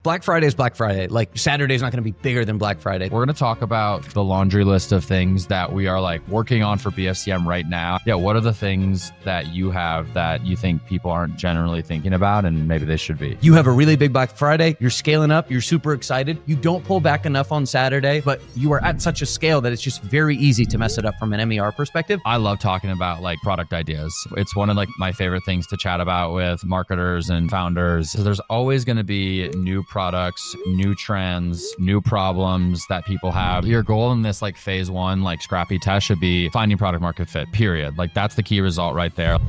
Black Friday is Black Friday. Like Saturday's not going to be bigger than Black Friday. We're going to talk about the laundry list of things that we are like working on for BFCM right now. Yeah, what are the things that you have that you think people aren't generally thinking about and maybe they should be? You have a really big Black Friday. You're scaling up. You're super excited. You don't pull back enough on Saturday, but you are at such a scale that it's just very easy to mess it up from an MER perspective. I love talking about like product ideas. It's one of like my favorite things to chat about with marketers and founders. So there's always going to be new products, new trends, new problems that people have. Your goal in this like phase one, like scrappy test should be finding product market fit, period. Like that's the key result right there. All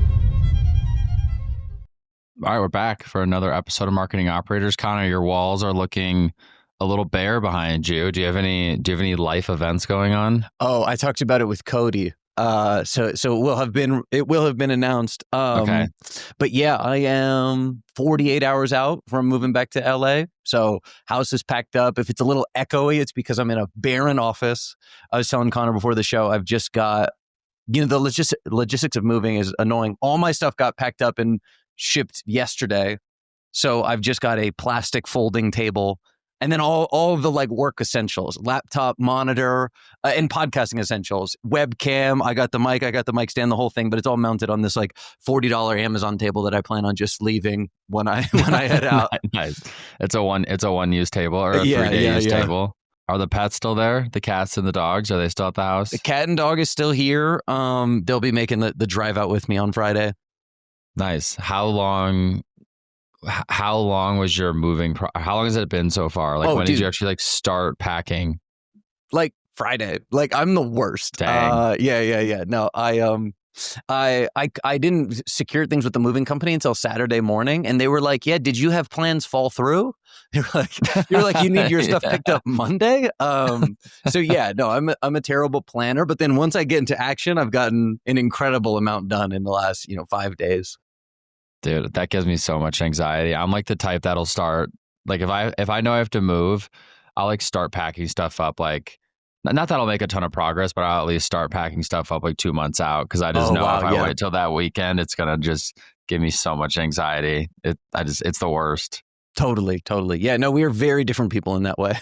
right, we're back for another episode of Marketing Operators. Connor, your walls are looking a little bare behind you. Do you have any life events going on? Oh, I talked about it with Cody. So it will have been announced. Okay. But yeah, I am 48 hours out from moving back to LA. So house is packed up. If it's a little echoey, it's because I'm in a barren office. I was telling Connor before the show, I've just got, the logistics of moving is annoying. All my stuff got packed up and shipped yesterday. So I've just got a plastic folding table. And then all of the like work essentials, laptop, monitor, and podcasting essentials, webcam. I got the mic stand, the whole thing, but it's all mounted on this like $40 Amazon table that I plan on just leaving when I head out. Nice. It's a one use table or a 3-day use table. Are the pets still there? The cats and the dogs, are they still at the house? The cat and dog is still here. They'll be making the drive out with me on Friday. Nice. How long was your moving? How long has it been so far? Like, when did you actually like start packing? Like Friday. Like I'm the worst. Dang. Yeah. No, I didn't secure things with the moving company until Saturday morning, and they were like, "Yeah, did you have plans fall through?" You're like, you need your stuff picked up Monday. So yeah, no, I'm a terrible planner. But then once I get into action, I've gotten an incredible amount done in the last 5 days. Dude, that gives me so much anxiety. I'm like the type that'll start, like if I know I have to move, I'll like start packing stuff up. Like, not that I'll make a ton of progress, but I'll at least start packing stuff up like 2 months out. Cause I just know if I wait till that weekend, it's going to just give me so much anxiety. It's the worst. Totally. Yeah, no, we are very different people in that way.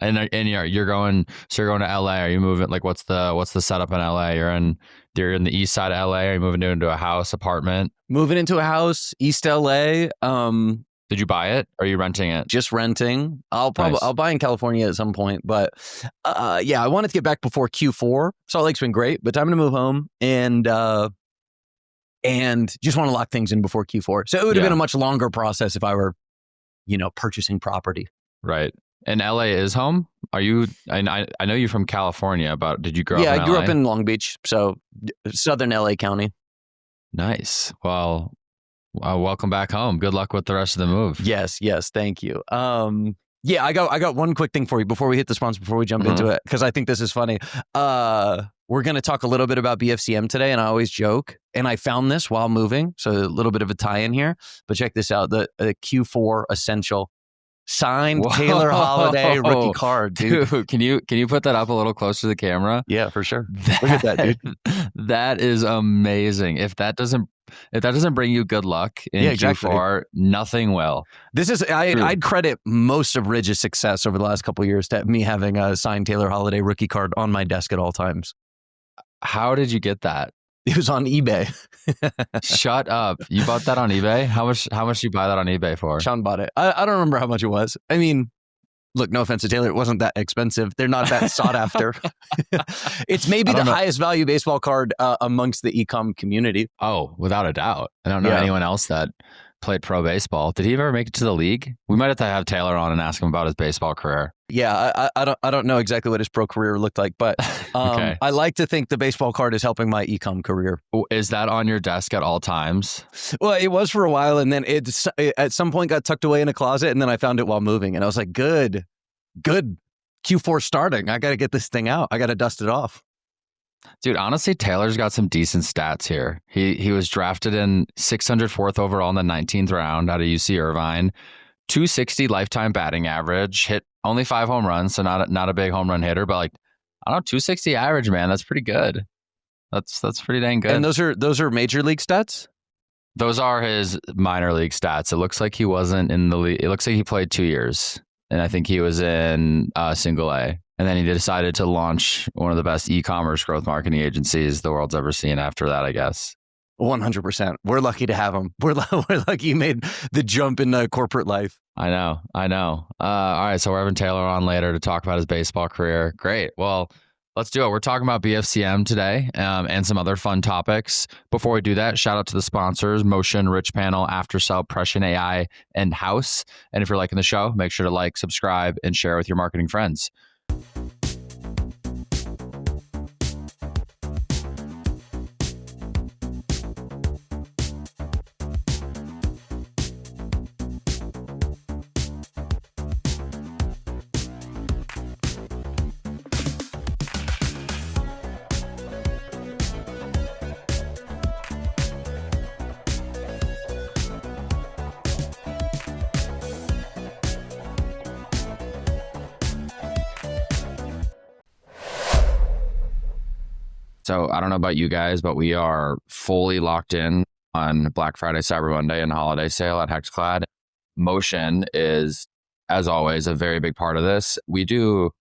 and you're going to LA. Are you moving? Like, what's the setup in LA? You're in the east side of LA. Are you moving into a house, apartment? Moving into a house, East LA. Did you buy it? Or are you renting it? Just renting. I'll buy in California at some point, but yeah, I wanted to get back before Q4. Salt Lake's been great, but time to move home and just want to lock things in before Q4. So it would have been a much longer process if I were, purchasing property. Right. And LA is home? Are you? I know you're from California, but did you grow up in LA? Yeah, I grew up in Long Beach, so southern LA County. Nice. Well, welcome back home. Good luck with the rest of the move. Yes, thank you. Yeah, I got one quick thing for you before we hit the sponsor, before we jump into it, because I think this is funny. We're going to talk a little bit about BFCM today, and I always joke, and I found this while moving, so a little bit of a tie-in here, but check this out, the Q4 Essential signed Taylor Holiday rookie card, dude. Can you put that up a little closer to the camera? Yeah, for sure. Look at that, dude. That is amazing. If that doesn't bring you good luck in Q4, nothing will. This is I'd credit most of Ridge's success over the last couple of years to me having a signed Taylor Holiday rookie card on my desk at all times. How did you get that? It was on eBay. Shut up. You bought that on eBay? How much did you buy that on eBay for? Sean bought it. I don't remember how much it was. I mean, look, no offense to Taylor, it wasn't that expensive. They're not that sought after. It's maybe the highest value baseball card amongst the e-com community. Oh, without a doubt. I don't know anyone else that played pro baseball. Did he ever make it to the league? We might have to have Taylor on and ask him about his baseball career. Yeah, I don't know exactly what his pro career looked like, but okay. I like to think the baseball card is helping my e-com career. Is that on your desk at all times? Well, it was for a while, and then it at some point got tucked away in a closet, and then I found it while moving, and I was like, good. Q4 starting. I got to get this thing out. I got to dust it off. Dude, honestly, Taylor's got some decent stats here. He was drafted in 604th overall in the 19th round out of UC Irvine. 260 lifetime batting average, hit only 5 home runs, so not a big home run hitter, but like, I don't know, 260 average, man. That's pretty good. That's pretty dang good. And those are major league stats? Those are his minor league stats. It looks like he wasn't in the league. It looks like he played 2 years, and I think he was in single A. And then he decided to launch one of the best e-commerce growth marketing agencies the world's ever seen after that, I guess. 100%. We're lucky to have him. We're lucky he made the jump in corporate life. I know. All right, so we're having Taylor on later to talk about his baseball career. Great. Well, let's do it. We're talking about BFCM today and some other fun topics. Before we do that, shout out to the sponsors, Motion, Rich Panel, Aftercell, Prescient AI, and House. And if you're liking the show, make sure to like, subscribe, and share with your marketing friends. So I don't know about you guys, but we are fully locked in on Black Friday, Cyber Monday, and holiday sale at HexClad. Motion is, as always, a very big part of this. We do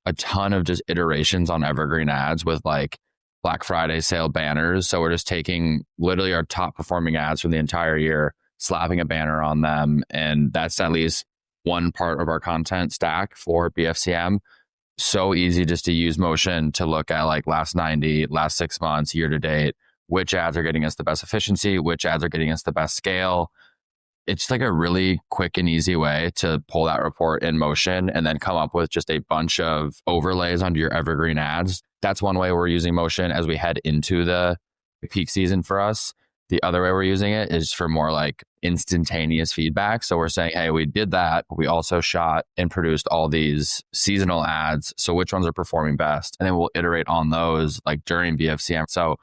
a ton of just iterations on evergreen ads with like Black Friday sale banners. So we're just taking literally our top performing ads from the entire year, slapping a banner on them. And that's at least one part of our content stack for BFCM. So easy just to use Motion to look at like last 90, last 6 months, year to date, which ads are getting us the best efficiency, which ads are getting us the best scale. It's like a really quick and easy way to pull that report in Motion and then come up with just a bunch of overlays onto your evergreen ads. That's one way we're using Motion as we head into the peak season for us. The other way we're using it is for more like instantaneous feedback. So we're saying, hey, we did that. We also shot and produced all these seasonal ads. So which ones are performing best? And then we'll iterate on those like during BFCM. So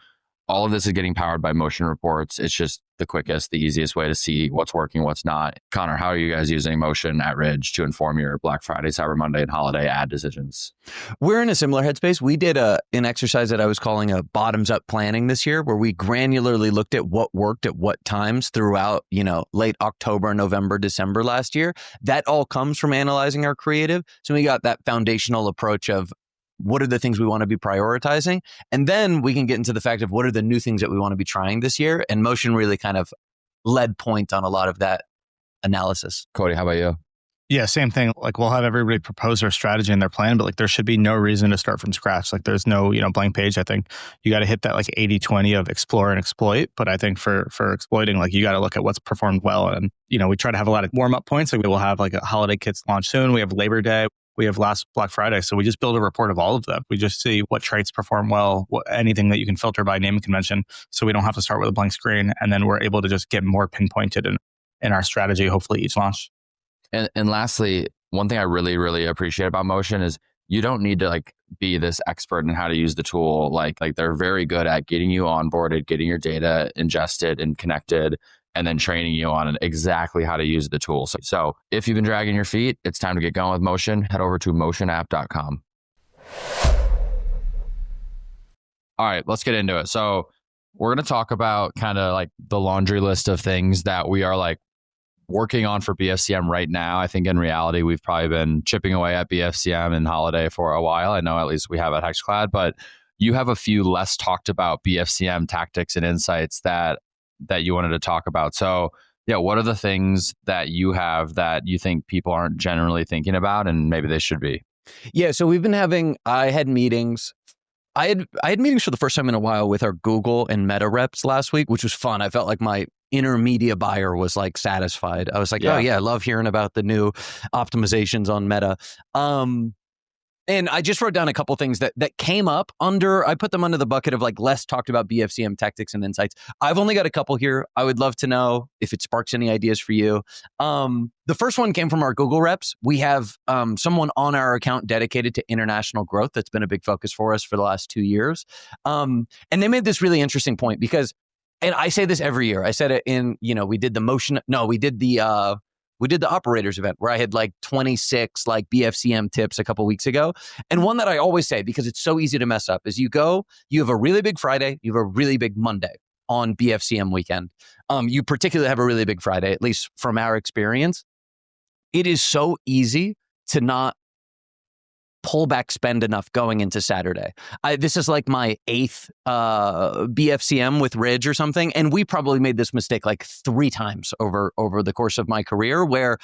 all of this is getting powered by Motion reports. It's just the quickest, the easiest way to see what's working, what's not. Connor, how are you guys using Motion at Ridge to inform your Black Friday, Cyber Monday, and holiday ad decisions? We're in a similar headspace. We did an exercise that I was calling a bottoms-up planning this year, where we granularly looked at what worked at what times throughout, late October, November, December last year. That all comes from analyzing our creative. So we got that foundational approach of what are the things we want to be prioritizing? And then we can get into the fact of what are the new things that we want to be trying this year. And Motion really kind of led point on a lot of that analysis. Cody, how about you? Yeah, same thing. Like we'll have everybody propose their strategy and their plan, but like there should be no reason to start from scratch. Like there's no, blank page. I think you got to hit that like 80-20 of explore and exploit. But I think for exploiting, like you got to look at what's performed well. And, we try to have a lot of warm up points. Like we will have like a holiday kits launch soon. We have Labor Day. We have last Black Friday. So we just build a report of all of them. We just see what traits perform well, anything that you can filter by name and convention. So we don't have to start with a blank screen. And then we're able to just get more pinpointed in our strategy, hopefully each launch. And lastly, one thing I really, really appreciate about Motion is you don't need to like be this expert in how to use the tool. Like they're very good at getting you onboarded, getting your data ingested and connected, and then training you on exactly how to use the tool. So if you've been dragging your feet, it's time to get going with Motion. Head over to motionapp.com. All right, let's get into it. So we're going to talk about kind of like the laundry list of things that we are like working on for BFCM right now. I think in reality, we've probably been chipping away at BFCM and holiday for a while. I know at least we have at HexClad, but you have a few less talked about BFCM tactics and insights that you wanted to talk about. So yeah, what are the things that you have that you think people aren't generally thinking about and maybe they should be? Yeah, so I had meetings. I had meetings for the first time in a while with our Google and Meta reps last week, which was fun. I felt like my inner media buyer was like satisfied. I was like, oh yeah, I love hearing about the new optimizations on Meta. And I just wrote down a couple things that came up I put them under the bucket of like less talked about BFCM tactics and insights. I've only got a couple here. I would love to know if it sparks any ideas for you. The first one came from our Google reps. We have someone on our account dedicated to international growth. That's been a big focus for us for the last 2 years. And they made this really interesting point because, and I say this every year. I said it in, we did the operators event where I had like 26 like BFCM tips a couple weeks ago. And one that I always say, because it's so easy to mess up, is you have a really big Friday, you have a really big Monday. on BFCM weekend. You particularly have a really big Friday, at least from our experience. It is so easy to not pull back spend enough going into Saturday. This is like my 8th BFCM with Ridge or something, and we probably made this mistake like 3 times over the course of my career, where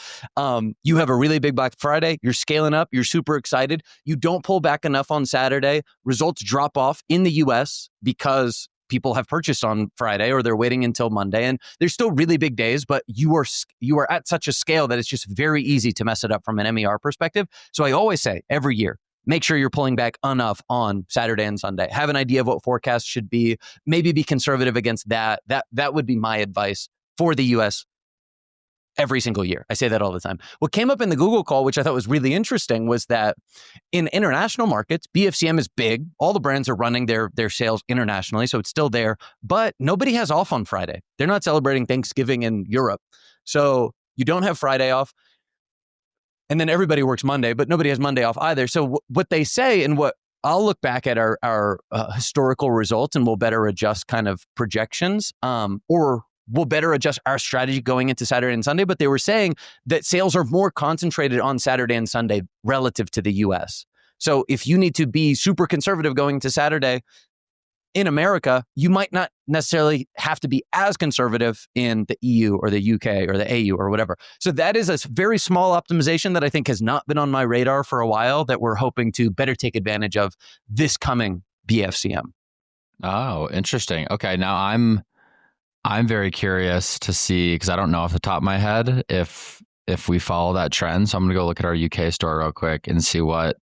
you have a really big Black Friday, you're scaling up, you're super excited, you don't pull back enough on Saturday, results drop off in the US because people have purchased on Friday or they're waiting until Monday, and there's still really big days, but you are at such a scale that it's just very easy to mess it up from an MER perspective. So I always say every year, make sure you're pulling back enough on Saturday and Sunday. Have an idea of what forecasts should be. Maybe be conservative against that. That would be my advice for the US every single year. I say that all the time. What came up in the Google call, which I thought was really interesting, was that in international markets, BFCM is big. All the brands are running their sales internationally, so it's still there. But nobody has off on Friday. They're not celebrating Thanksgiving in Europe. So you don't have Friday off. And then everybody works Monday, but nobody has Monday off either. So what they say, and what I'll look back at our historical results, and we'll better adjust kind of projections, or we'll better adjust our strategy going into Saturday and Sunday. But they were saying that sales are more concentrated on Saturday and Sunday relative to the US. So if you need to be super conservative going to Saturday in America, you might not necessarily have to be as conservative in the EU or the UK or the AU or whatever. So that is a very small optimization that I think has not been on my radar for a while, that we're hoping to better take advantage of this coming BFCM. Oh, interesting. Okay, now I'm very curious to see, because I don't know off the top of my head if we follow that trend. So I'm going to go look at our UK store real quick and see what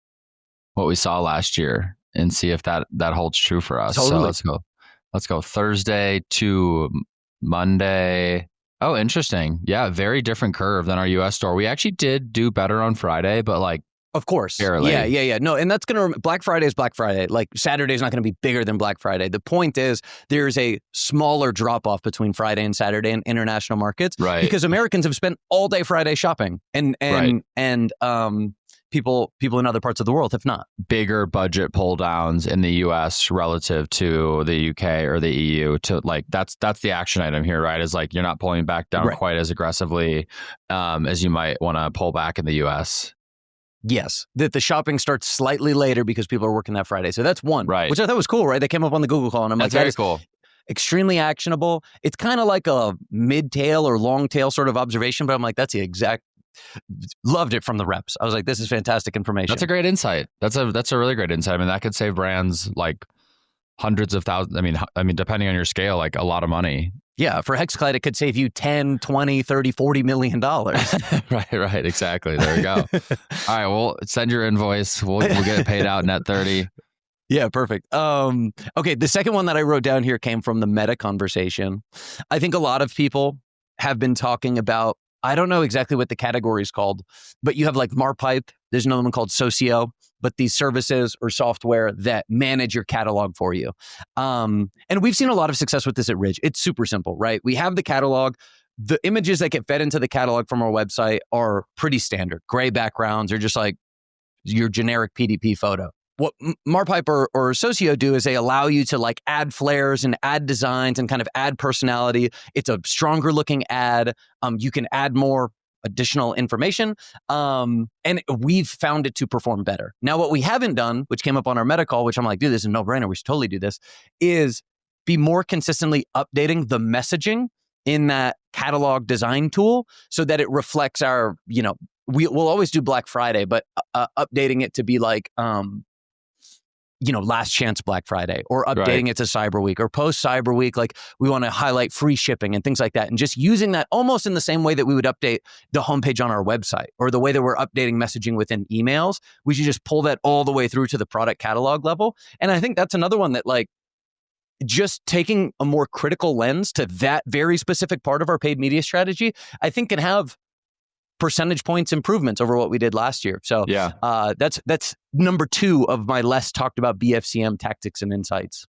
we saw last year and see if that holds true for us. Totally. So let's go Thursday to Monday. Oh, interesting. Yeah, very different curve than our US store. We actually did do better on Friday, but like, of course. Barely. Yeah. No, and that's going to, Black Friday is Black Friday. Like, Saturday is not going to be bigger than Black Friday. The point is there's a smaller drop off between Friday and Saturday in international markets, right? Because Americans have spent all day Friday shopping, and people in other parts of the world have not. Bigger budget pull downs in the US relative to the UK or the EU. To like, that's the action item here, right? Is like, you're not pulling back down quite as aggressively as you might want to pull back in the US. Yes, that the shopping starts slightly later because people are working that Friday. So that's one, right? Which I thought was cool, right? They came up on the Google call, and I'm that's like, very cool. Extremely actionable. It's kind of like a mid-tail or long-tail sort of observation, but I'm like, that's the exact. Loved it from the reps. I was like, this is fantastic information. That's a great insight. That's a really great insight. I mean, that could save brands like hundreds of thousands. I mean, depending on your scale, like a lot of money. Yeah, for Hexclide, it could save you 10, 20, 30, $40 million. Right, exactly. There we go. All right, well, send your invoice. We'll get it paid out net 30. Yeah, perfect. Okay, the second one that I wrote down here came from the Meta conversation. I think a lot of people have been talking about, I don't know exactly what the category is called, but you have like Marpipe. There's another one called Socio, but these services or software that manage your catalog for you. And we've seen a lot of success with this at Ridge. It's super simple, right? We have the catalog. The images that get fed into the catalog from our website are pretty standard. Gray backgrounds are just like your generic PDP photo. What Marpipe or Socio do is they allow you to like add flares and add designs and kind of add personality. It's a stronger looking ad. You can add more additional information. And we've found it to perform better. Now, what we haven't done, which came up on our Meta call, which I'm like, dude, this is a no-brainer, we should totally do this, is be more consistently updating the messaging in that catalog design tool so that it reflects our, we'll always do Black Friday, but updating it to be like, last chance Black Friday, or updating it to Cyber Week or post Cyber Week. Like, we want to highlight free shipping and things like that. And just using that almost in the same way that we would update the homepage on our website, or the way that we're updating messaging within emails. We should just pull that all the way through to the product catalog level. And I think that's another one that, like, just taking a more critical lens to that very specific part of our paid media strategy, I think can have percentage points improvements over what we did last year. So that's number 2 of my less talked about BFCM tactics and insights.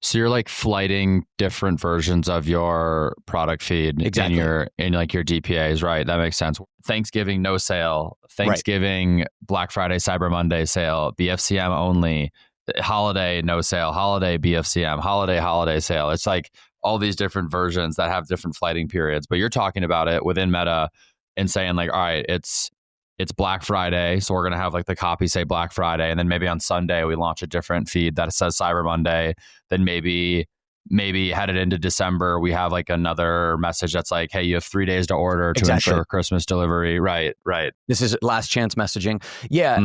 So you're like flighting different versions of your product feed in your DPAs, right? That makes sense. Thanksgiving, no sale. Thanksgiving, Black Friday, Cyber Monday sale. BFCM only. Holiday, no sale. Holiday, BFCM. Holiday sale. It's like all these different versions that have different flighting periods. But you're talking about it within Meta and saying like, all right, it's Black Friday, so we're gonna have like the copy say Black Friday, and then maybe on Sunday we launch a different feed that says Cyber Monday. Then maybe headed into December we have like another message that's like, hey, you have 3 days to order to ensure Christmas delivery. Right. This is last chance messaging. Yeah,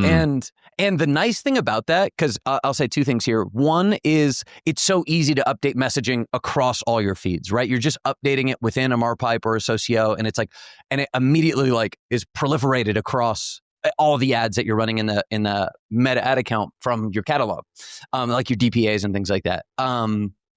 and the nice thing about that, because I'll say two things here. One is it's so easy to update messaging across all your feeds, right? You're just updating it within a Marpipe or a Socio, and it's like, and it immediately like is proliferated across all the ads that you're running in the Meta ad account from your catalog, like your DPAs and things like that.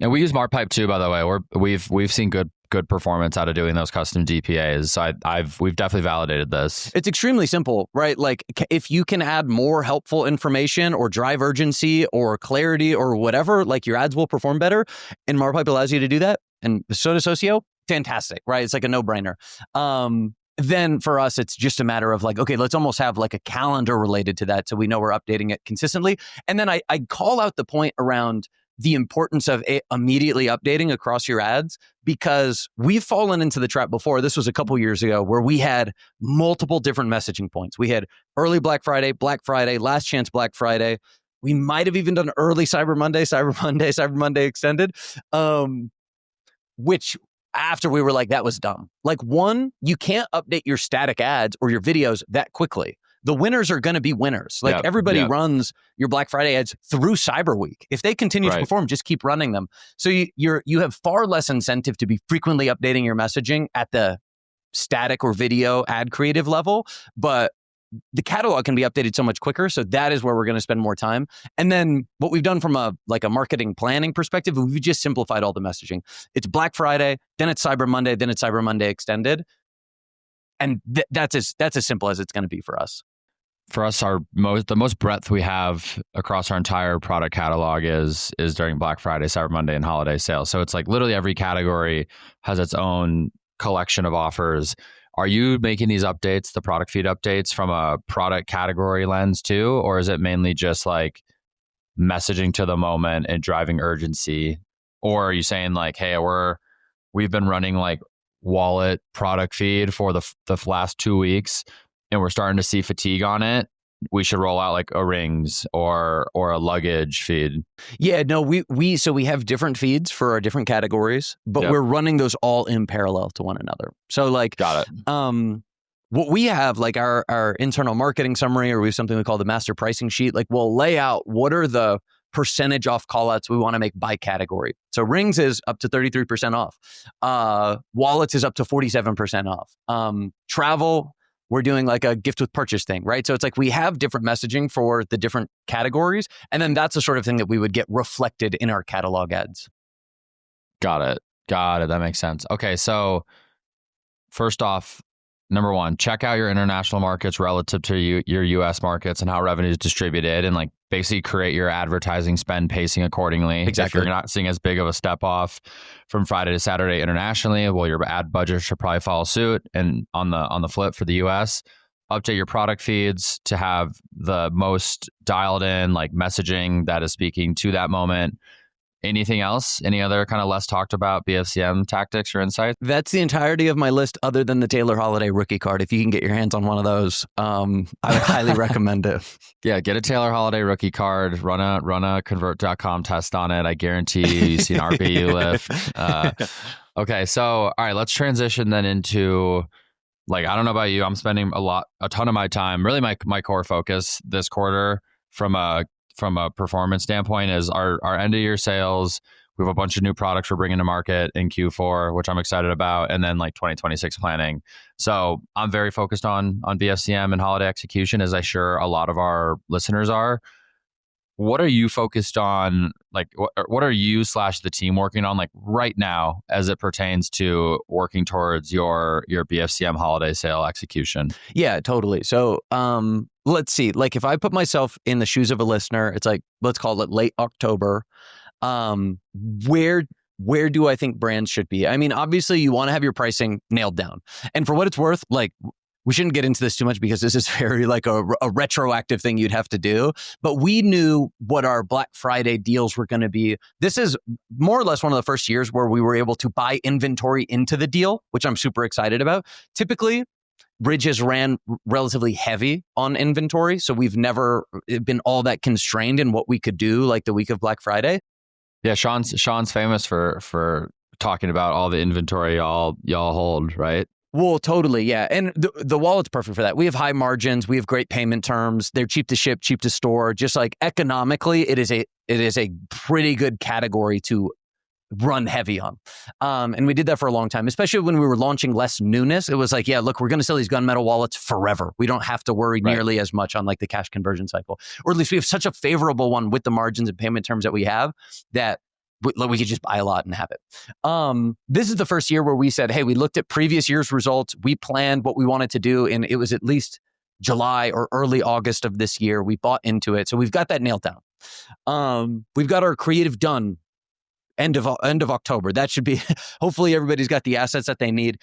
And we use Marpipe too, by the way. We've seen good performance out of doing those custom DPAs. So we've definitely validated this. It's extremely simple, right? Like if you can add more helpful information or drive urgency or clarity or whatever, like your ads will perform better. And Marpipe allows you to do that. And so does Socio. Fantastic, right? It's like a no-brainer. Then for us, it's just a matter of like, okay, let's almost have like a calendar related to that so we know we're updating it consistently. And then I call out the point around the importance of immediately updating across your ads, because we've fallen into the trap before. This was a couple years ago where we had multiple different messaging points. We had early Black Friday, last chance Black Friday. We might have even done early Cyber Monday extended, which after we were like, that was dumb. Like one, you can't update your static ads or your videos that quickly. The winners are going to be winners. Like everybody runs your Black Friday ads through Cyber Week. If they continue to perform, just keep running them. So you have far less incentive to be frequently updating your messaging at the static or video ad creative level, but the catalog can be updated so much quicker. So that is where we're going to spend more time. And then what we've done from a marketing planning perspective, we've just simplified all the messaging. It's Black Friday, then it's Cyber Monday, then it's Cyber Monday extended. And that's as simple as it's going to be for us. For us, the most breadth we have across our entire product catalog is during Black Friday, Cyber Monday, and holiday sales. So it's like literally every category has its own collection of offers. Are you making these updates, the product feed updates, from a product category lens too? Or is it mainly just like messaging to the moment and driving urgency? Or are you saying like, hey, we've been running like wallet product feed for the last 2 weeks, and we're starting to see fatigue on it, we should roll out like a rings or a luggage feed? Yeah, no, we have different feeds for our different categories, but we're running those all in parallel to one another. So like, got it. What we have, like our internal marketing summary, or we have something we call the master pricing sheet, like we'll lay out what are the percentage off callouts we want to make by category. So rings is up to 33% off. Wallets is up to 47% off. Travel, we're doing like a gift with purchase thing, right? So it's like we have different messaging for the different categories. And then that's the sort of thing that we would get reflected in our catalog ads. Got it. That makes sense. Okay. So first off, number one, check out your international markets relative to your US markets and how revenue is distributed, and like basically create your advertising spend pacing accordingly. Exactly. If you're not seeing as big of a step off from Friday to Saturday internationally, well, your ad budget should probably follow suit. And on the flip for the US, update your product feeds to have the most dialed in like messaging that is speaking to that moment. Anything else? Any other kind of less talked about BFCM tactics or insights? That's the entirety of my list, other than the Taylor Holiday rookie card. If you can get your hands on one of those, I would highly recommend it. Yeah, get a Taylor Holiday rookie card, run a convert.com test on it. I guarantee you see an RPU lift. Okay, so all right, let's transition then into, like, I don't know about you, I'm spending a ton of my time, really my core focus this quarter from a performance standpoint is our end of year sales. We have a bunch of new products we're bringing to market in Q4, which I'm excited about, and then like 2026 planning. So I'm very focused on BFCM and holiday execution, as I'm sure a lot of our listeners are. What are you focused on? Like, what are you / the team working on like right now as it pertains to working towards your BFCM holiday sale execution? Yeah, totally. So let's see. Like if I put myself in the shoes of a listener, it's like, let's call it late October. Where do I think brands should be? I mean, obviously you want to have your pricing nailed down. And for what it's worth, like we shouldn't get into this too much because this is very like a retroactive thing you'd have to do. But we knew what our Black Friday deals were going to be. This is more or less one of the first years where we were able to buy inventory into the deal, which I'm super excited about. Typically, Bridges ran relatively heavy on inventory, so we've never been all that constrained in what we could do like the week of Black Friday. Yeah, Sean's famous for talking about all the inventory y'all hold, right? Well, totally, yeah. And the wallet's perfect for that. We have high margins. We have great payment terms. They're cheap to ship, cheap to store. Just like economically, it is a pretty good category to run heavy on. And we did that for a long time, especially when we were launching less newness. It was like, yeah, look, we're going to sell these gunmetal wallets forever. We don't have to worry nearly as much on like the cash conversion cycle. Or at least we have such a favorable one with the margins and payment terms that we have that we could just buy a lot and have it. This is the first year where we said, hey, we looked at previous year's results. We planned what we wanted to do. And it was at least July or early August of this year. We bought into it. So we've got that nailed down. We've got our creative done end of October. That should be, hopefully everybody's got the assets that they need.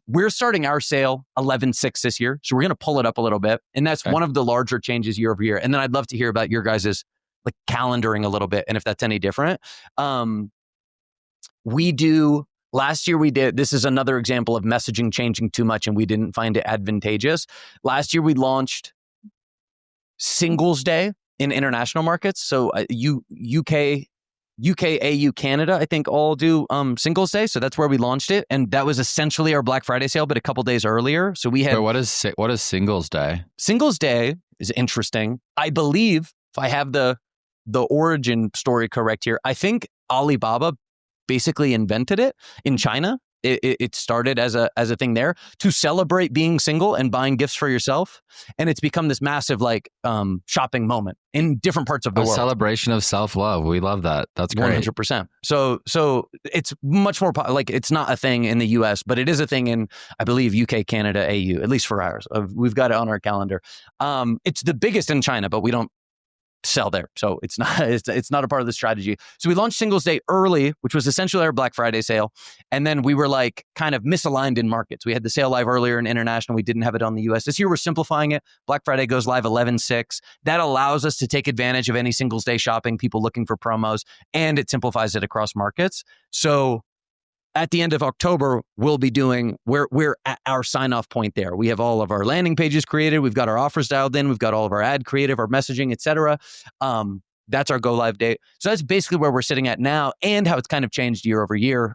We're starting our sale 11/6 this year. So we're going to pull it up a little bit. And that's one of the larger changes year over year. And then I'd love to hear about your guys's like calendaring a little bit and if that's any different. Last year we did, this is another example of messaging changing too much and we didn't find it advantageous. Last year we launched Singles Day in international markets. So UK, AU, Canada, I think all do Singles Day. So that's where we launched it. And that was essentially our Black Friday sale, but a couple days earlier. So we had... Wait, what is Singles Day? Singles Day is interesting. I believe, if I have the origin story correct here, I think Alibaba basically invented it in China. It started as a thing there to celebrate being single and buying gifts for yourself. And it's become this massive like shopping moment in different parts of the world. Celebration of self-love. We love that. That's great. 100%. So it's much more like it's not a thing in the US, but it is a thing in, I believe, UK, Canada, AU, at least for ours. We've got it on our calendar. It's the biggest in China, but we don't sell there. So it's not a part of the strategy. So we launched Singles Day early, which was essentially our Black Friday sale. And then we were like kind of misaligned in markets. We had the sale live earlier in international. We didn't have it on the US. This year we're simplifying it. Black Friday goes live 11/6. That allows us to take advantage of any Singles Day shopping, people looking for promos, and it simplifies it across markets. So at the end of October, we'll be doing, we're at our sign-off point there. We have all of our landing pages created. We've got our offers dialed in. We've got all of our ad creative, our messaging, et cetera. That's our go live date. So that's basically where we're sitting at now and how it's kind of changed year over year.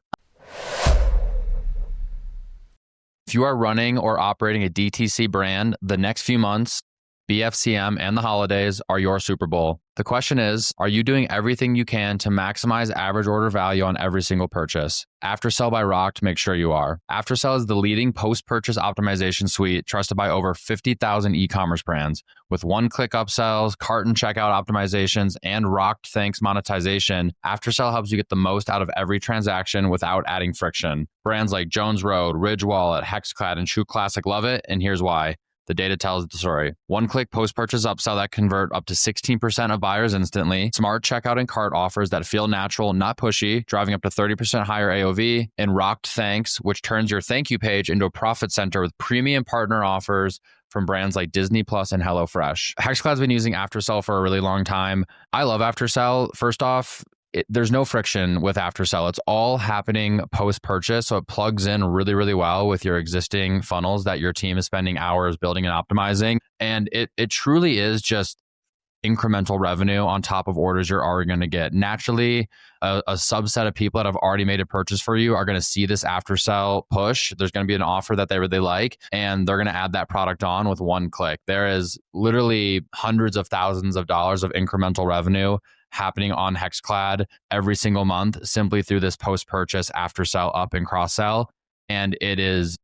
If you are running or operating a DTC brand, the next few months, BFCM and the holidays are your Super Bowl. The question is, are you doing everything you can to maximize average order value on every single purchase? Aftersell by Rocked makes sure you are. Aftersell is the leading post-purchase optimization suite trusted by over 50,000 e-commerce brands. With one-click upsells, cart and checkout optimizations, and Rocked Thanks monetization, Aftersell helps you get the most out of every transaction without adding friction. Brands like Jones Road, Ridge Wallet, Hexclad, and Shoe Classic love it, and here's why. The data tells the story. One-click post-purchase upsell that convert up to 16% of buyers instantly. Smart checkout and cart offers that feel natural, not pushy, driving up to 30% higher AOV. And Rocked Thanks, which turns your thank you page into a profit center with premium partner offers from brands like Disney Plus and HelloFresh. Hexclad's been using Aftersell for a really long time. I love Aftersell. First off, there's no friction with Aftersell. It's all happening post-purchase. So it plugs in really, really well with your existing funnels that your team is spending hours building and optimizing. And it truly is just incremental revenue on top of orders you're already going to get. Naturally, a subset of people that have already made a purchase for you are going to see this Aftersell push. There's going to be an offer that they really like, and they're going to add that product on with one click. There is literally hundreds of thousands of dollars of incremental revenue happening on Hexclad every single month simply through this post-purchase after-sell up and cross-sell. And it is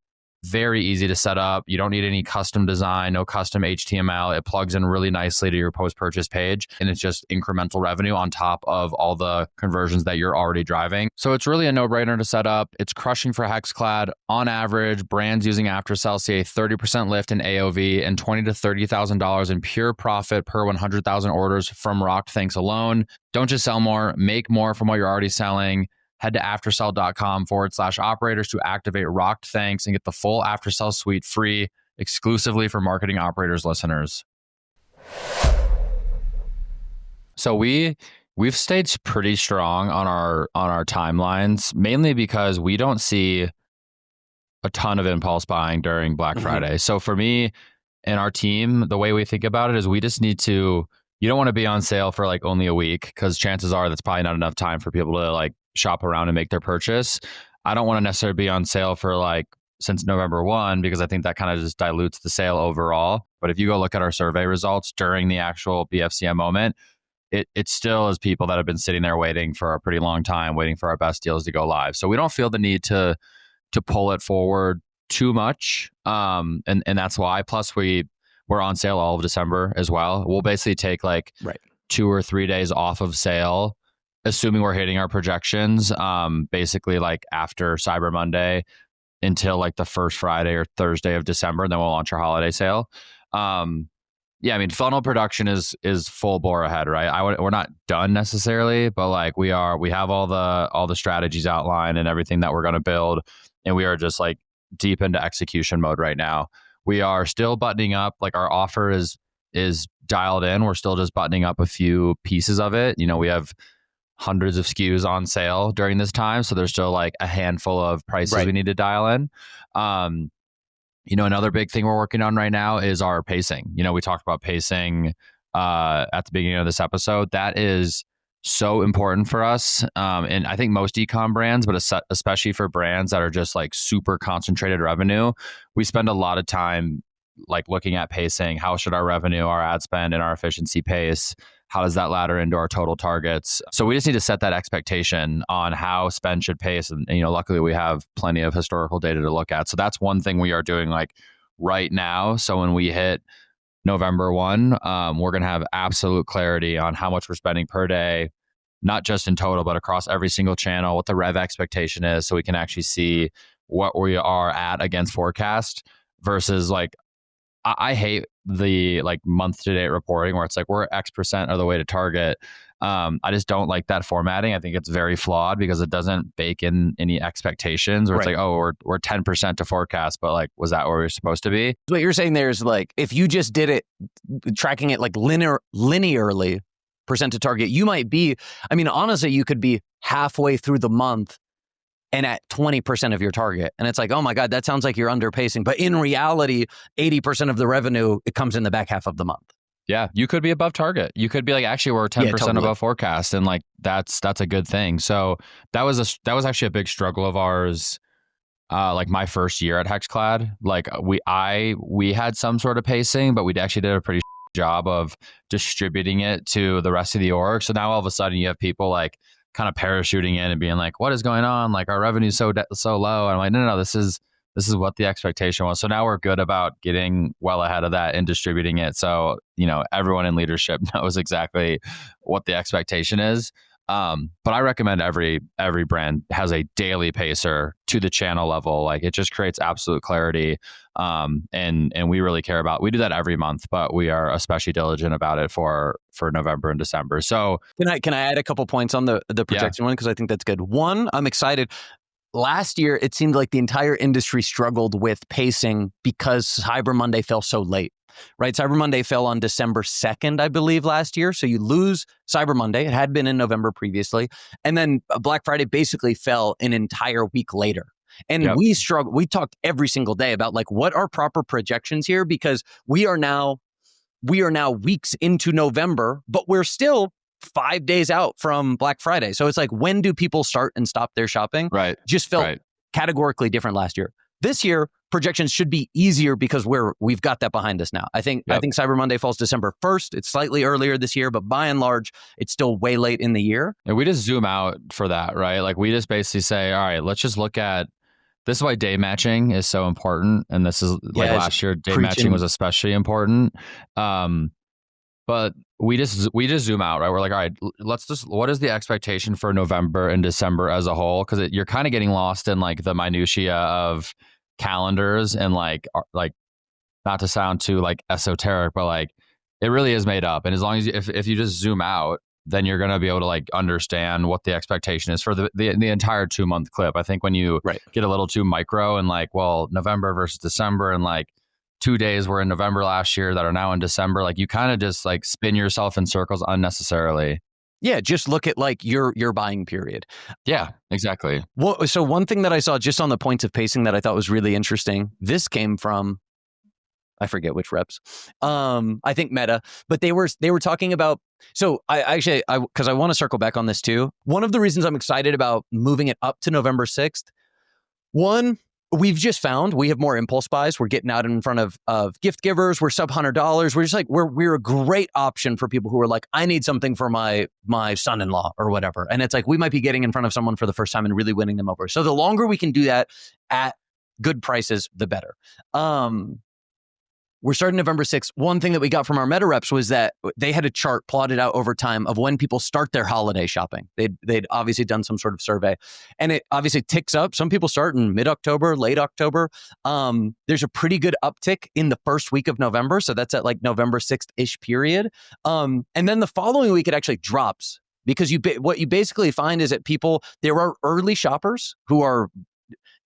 very easy to set up. You don't need any custom design, no custom HTML. It plugs in really nicely to your post-purchase page, and it's just incremental revenue on top of all the conversions that you're already driving. So it's really a no-brainer to set up. It's crushing for Hexclad. On average, brands using Aftersell see a 30% lift in AOV and $20,000 to $30,000 in pure profit per 100,000 orders from Rocked Thanks alone. Don't just sell more, make more from what you're already selling. Head to aftersell.com/operators to activate Rocked Thanks and get the full Aftersell suite free. exclusively for marketing operators listeners. So we've stayed pretty strong on our timelines, mainly because we don't see a ton of impulse buying during Black Friday. So for me and our team, the way we think about it is we just need to, you don't want to be on sale for like only a week, because chances are that's probably not enough time for people to like shop around and make their purchase. I don't want to necessarily be on sale for like since November 1, because I think that kind of just dilutes the sale overall. But if you go look at our survey results during the actual BFCM moment, it still is people that have been sitting there waiting for a pretty long time, waiting for our best deals to go live. So we don't feel the need to pull it forward too much. And that's why. Plus we're on sale all of December as well. We'll basically take like 2 or 3 days off of sale, assuming we're hitting our projections, basically like after Cyber Monday until like the first Friday or Thursday of December. And then we'll launch our holiday sale. Yeah, I mean, funnel production is full bore ahead, right? We're not done necessarily, but like we have all the strategies outlined and everything that we're going to build, and we are just like deep into execution mode right now. We are still buttoning up, like our offer is dialed in. We're still just buttoning up a few pieces of it. You know, we have hundreds of SKUs on sale during this time, so there's still like a handful of prices we need to dial in. You know, another big thing we're working on right now is our pacing. You know, we talked about pacing at the beginning of this episode. That is so important for us. And I think most e-com brands, but especially for brands that are just like super concentrated revenue, we spend a lot of time like looking at pacing. How should our revenue, our ad spend, and our efficiency pace? How does that ladder into our total targets? So we just need to set that expectation on how spend should pace. And, you know, luckily we have plenty of historical data to look at. So that's one thing we are doing like right now. So when we hit November 1, we're going to have absolute clarity on how much we're spending per day, not just in total, but across every single channel, what the rev expectation is, so we can actually see what we are at against forecast versus like, I hate the like month to date reporting where it's like we're X% of the way to target. I just don't like that formatting. I think it's very flawed because it doesn't bake in any expectations where it's like, oh, we're 10% to forecast, but like, was that where we were supposed to be? What you're saying there is like, if you just did it, tracking it like linearly percent to target, you might be, I mean, honestly, you could be halfway through the month and at 20% of your target. And it's like, oh my God, that sounds like you're underpacing. But in reality, 80% of the revenue, it comes in the back half of the month. Yeah, you could be above target. You could be like, actually, we're 10% above forecast. And like, that's a good thing. So that was actually a big struggle of ours. Like my first year at Hexclad, like we had some sort of pacing, but we actually did a pretty job of distributing it to the rest of the org. So now all of a sudden you have people like kind of parachuting in and being like, what is going on? Like our revenue's so low. And I'm like, no, this is what the expectation was. So now we're good about getting well ahead of that and distributing it. So, you know, everyone in leadership knows exactly what the expectation is. But I recommend every brand has a daily pacer to the channel level. Like it just creates absolute clarity. And we really care about, we do that every month, but we are especially diligent about it for November and December. So can I add a couple points on the projection one? Because I think that's good. One, I'm excited. Last year, it seemed like the entire industry struggled with pacing because Cyber Monday fell so late, right? Cyber Monday fell on December 2nd, I believe, last year. So you lose Cyber Monday. It had been in November previously. And then Black Friday basically fell an entire week later. And we talked every single day about like, what are proper projections here? Because we are now weeks into November, but we're still 5 days out from Black Friday. So it's like, when do people start and stop their shopping? Right. Just felt categorically different last year. This year, projections should be easier because we've got that behind us now. I think Cyber Monday falls December 1st. It's slightly earlier this year, but by and large, it's still way late in the year. And we just zoom out for that, right? Like we just basically say, all right, let's just look at, this is why day matching is so important. And this is like last year, day matching was especially important. But we just zoom out, right? We're like, all right, what is the expectation for November and December as a whole? Because you're kind of getting lost in like the minutia of calendars and like not to sound too like esoteric, but like it really is made up. And as long as if you just zoom out, then you're going to be able to like understand what the expectation is for the entire 2-month clip. I think when you get a little too micro and like, well, November versus December and like 2 days were in November last year that are now in December. Like you kind of just like spin yourself in circles unnecessarily. Yeah, just look at like your buying period. Yeah, exactly. Well, so one thing that I saw just on the points of pacing that I thought was really interesting, this came from, I forget which reps. I think Meta, but they were talking about, so because I want to circle back on this too. One of the reasons I'm excited about moving it up to November 6th, one, we've just found we have more impulse buys. We're getting out in front of gift givers. We're sub $100. We're just like, we're a great option for people who are like, I need something for my son-in-law or whatever. And it's like, we might be getting in front of someone for the first time and really winning them over. So the longer we can do that at good prices, the better. We're starting November 6th. One thing that we got from our meta reps was that they had a chart plotted out over time of when people start their holiday shopping. They'd obviously done some sort of survey, and it obviously ticks up. Some people start in mid-October, late October. There's a pretty good uptick in the first week of November. So that's at like November 6th-ish period. And then the following week, it actually drops because what you basically find is that there are early shoppers who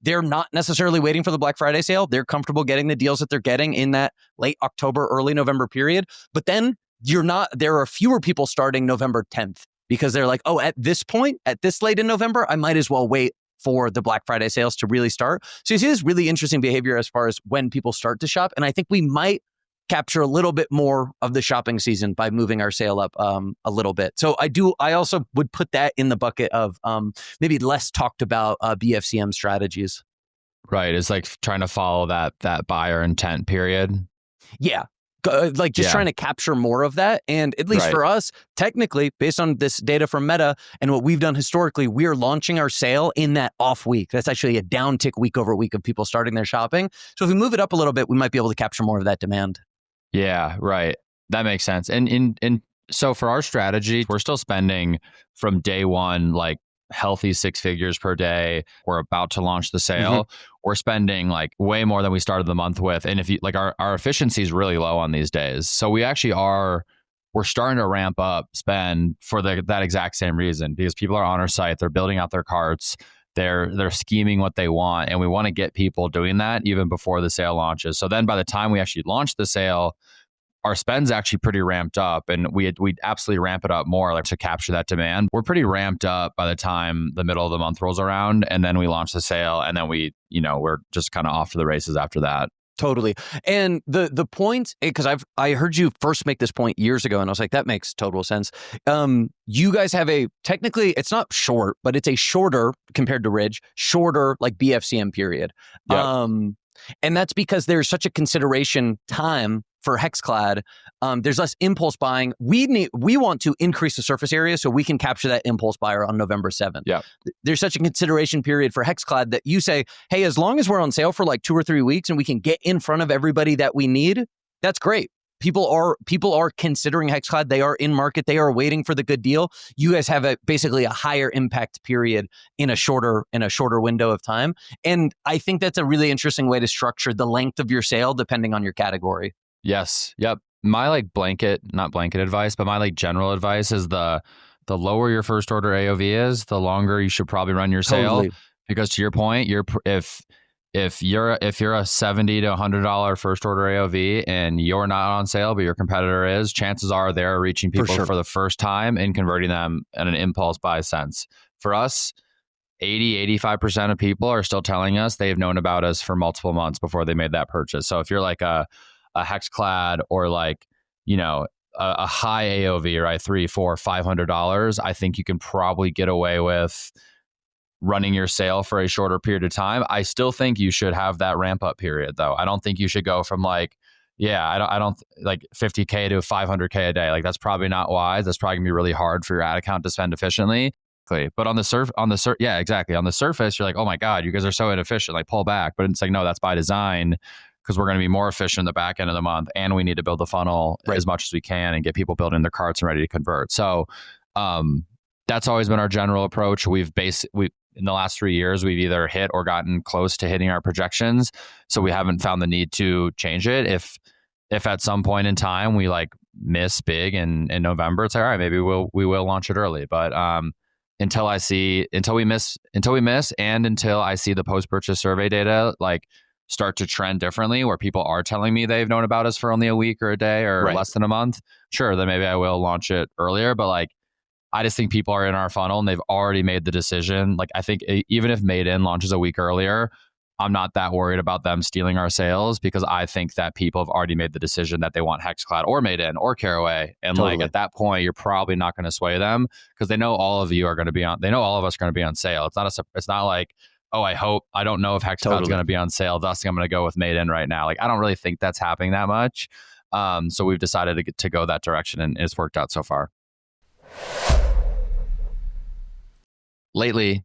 they're not necessarily waiting for the Black Friday sale. They're comfortable getting the deals that they're getting in that late October, early November period. But then there are fewer people starting November 10th because they're like, oh, at this point, at this late in November, I might as well wait for the Black Friday sales to really start. So you see this really interesting behavior as far as when people start to shop. And I think we might capture a little bit more of the shopping season by moving our sale up a little bit. So I also would put that in the bucket of maybe less talked about BFCM strategies. Right. It's like trying to follow that buyer intent period. Yeah. Trying to capture more of that. And at least for us, technically, based on this data from Meta and what we've done historically, we're launching our sale in that off week. That's actually a downtick week over week of people starting their shopping. So if we move it up a little bit, we might be able to capture more of that demand. Yeah, right. That makes sense. And so for our strategy, we're still spending from day one, like healthy 6 figures per day. We're about to launch the sale. Mm-hmm. We're spending like way more than we started the month with. And if you like our efficiency is really low on these days. So we actually we're starting to ramp up spend for that exact same reason, because people are on our site, they're building out their carts. They're scheming what they want, and we want to get people doing that even before the sale launches. So then by the time we actually launch the sale, our spend's actually pretty ramped up, and we'd absolutely ramp it up more like to capture that demand. We're pretty ramped up by the time the middle of the month rolls around, and then we launch the sale, and then we're just kind of off to the races after that. Totally. And the point, because I heard you first make this point years ago, and I was like, that makes total sense. You guys have technically, it's not short, but it's a shorter, compared to Ridge, shorter like BFCM period. Yep. And that's because there's such a consideration time for Hexclad. There's less impulse buying. We want to increase the surface area so we can capture that impulse buyer on November 7th. Yeah. There's such a consideration period for Hexclad that you say, hey, as long as we're on sale for like 2 or 3 weeks and we can get in front of everybody that we need, that's great. People are considering Hexclad. They are in market. They are waiting for the good deal. You guys have basically a higher impact period in a shorter window of time. And I think that's a really interesting way to structure the length of your sale depending on your category. Yes. Yep. My like not blanket advice, but my like general advice is the lower your first order AOV is, the longer you should probably run your sale. Totally. Because to your point, if you're a $70 to $100 first order AOV and you're not on sale, but your competitor is, chances are they're reaching people for the first time and converting them in an impulse buy sense. For us, 85% of people are still telling us they've known about us for multiple months before they made that purchase. So if you're like a Hexclad or like, a high AOV, right? $300, $400, $500, I think you can probably get away with running your sale for a shorter period of time. I still think you should have that ramp up period though. I don't think you should go from like, I don't like 50K to 500K a day. Like that's probably not wise. That's probably gonna be really hard for your ad account to spend efficiently. But on the surface, you're like, oh my God, you guys are so inefficient, like pull back. But it's like, no, that's by design, because we're going to be more efficient in the back end of the month, and we need to build the funnel as much as we can and get people building their carts and ready to convert. So that's always been our general approach. We in the last 3 years, we've either hit or gotten close to hitting our projections. So we haven't found the need to change it. If at some point in time we like miss big in November, it's like, all right, maybe we will launch it early. But until we miss and until I see the post-purchase survey data, like start to trend differently, where people are telling me they've known about us for only a week or a day or less than a month, sure, then maybe I will launch it earlier. But like, I just think people are in our funnel and they've already made the decision. Like, I think even if Made In launches a week earlier, I'm not that worried about them stealing our sales, because I think that people have already made the decision that they want HexCloud or Made In or Caraway. And like, at that point, you're probably not going to sway them, because they know all of you are going to be on, they know all of us are going to be on sale. It's not like, oh, I don't know if HexCloud is going to be on sale, thus I'm going to go with Made In right now. Like, I don't really think that's happening that much. So we've decided to go that direction, and it's worked out so far. Lately,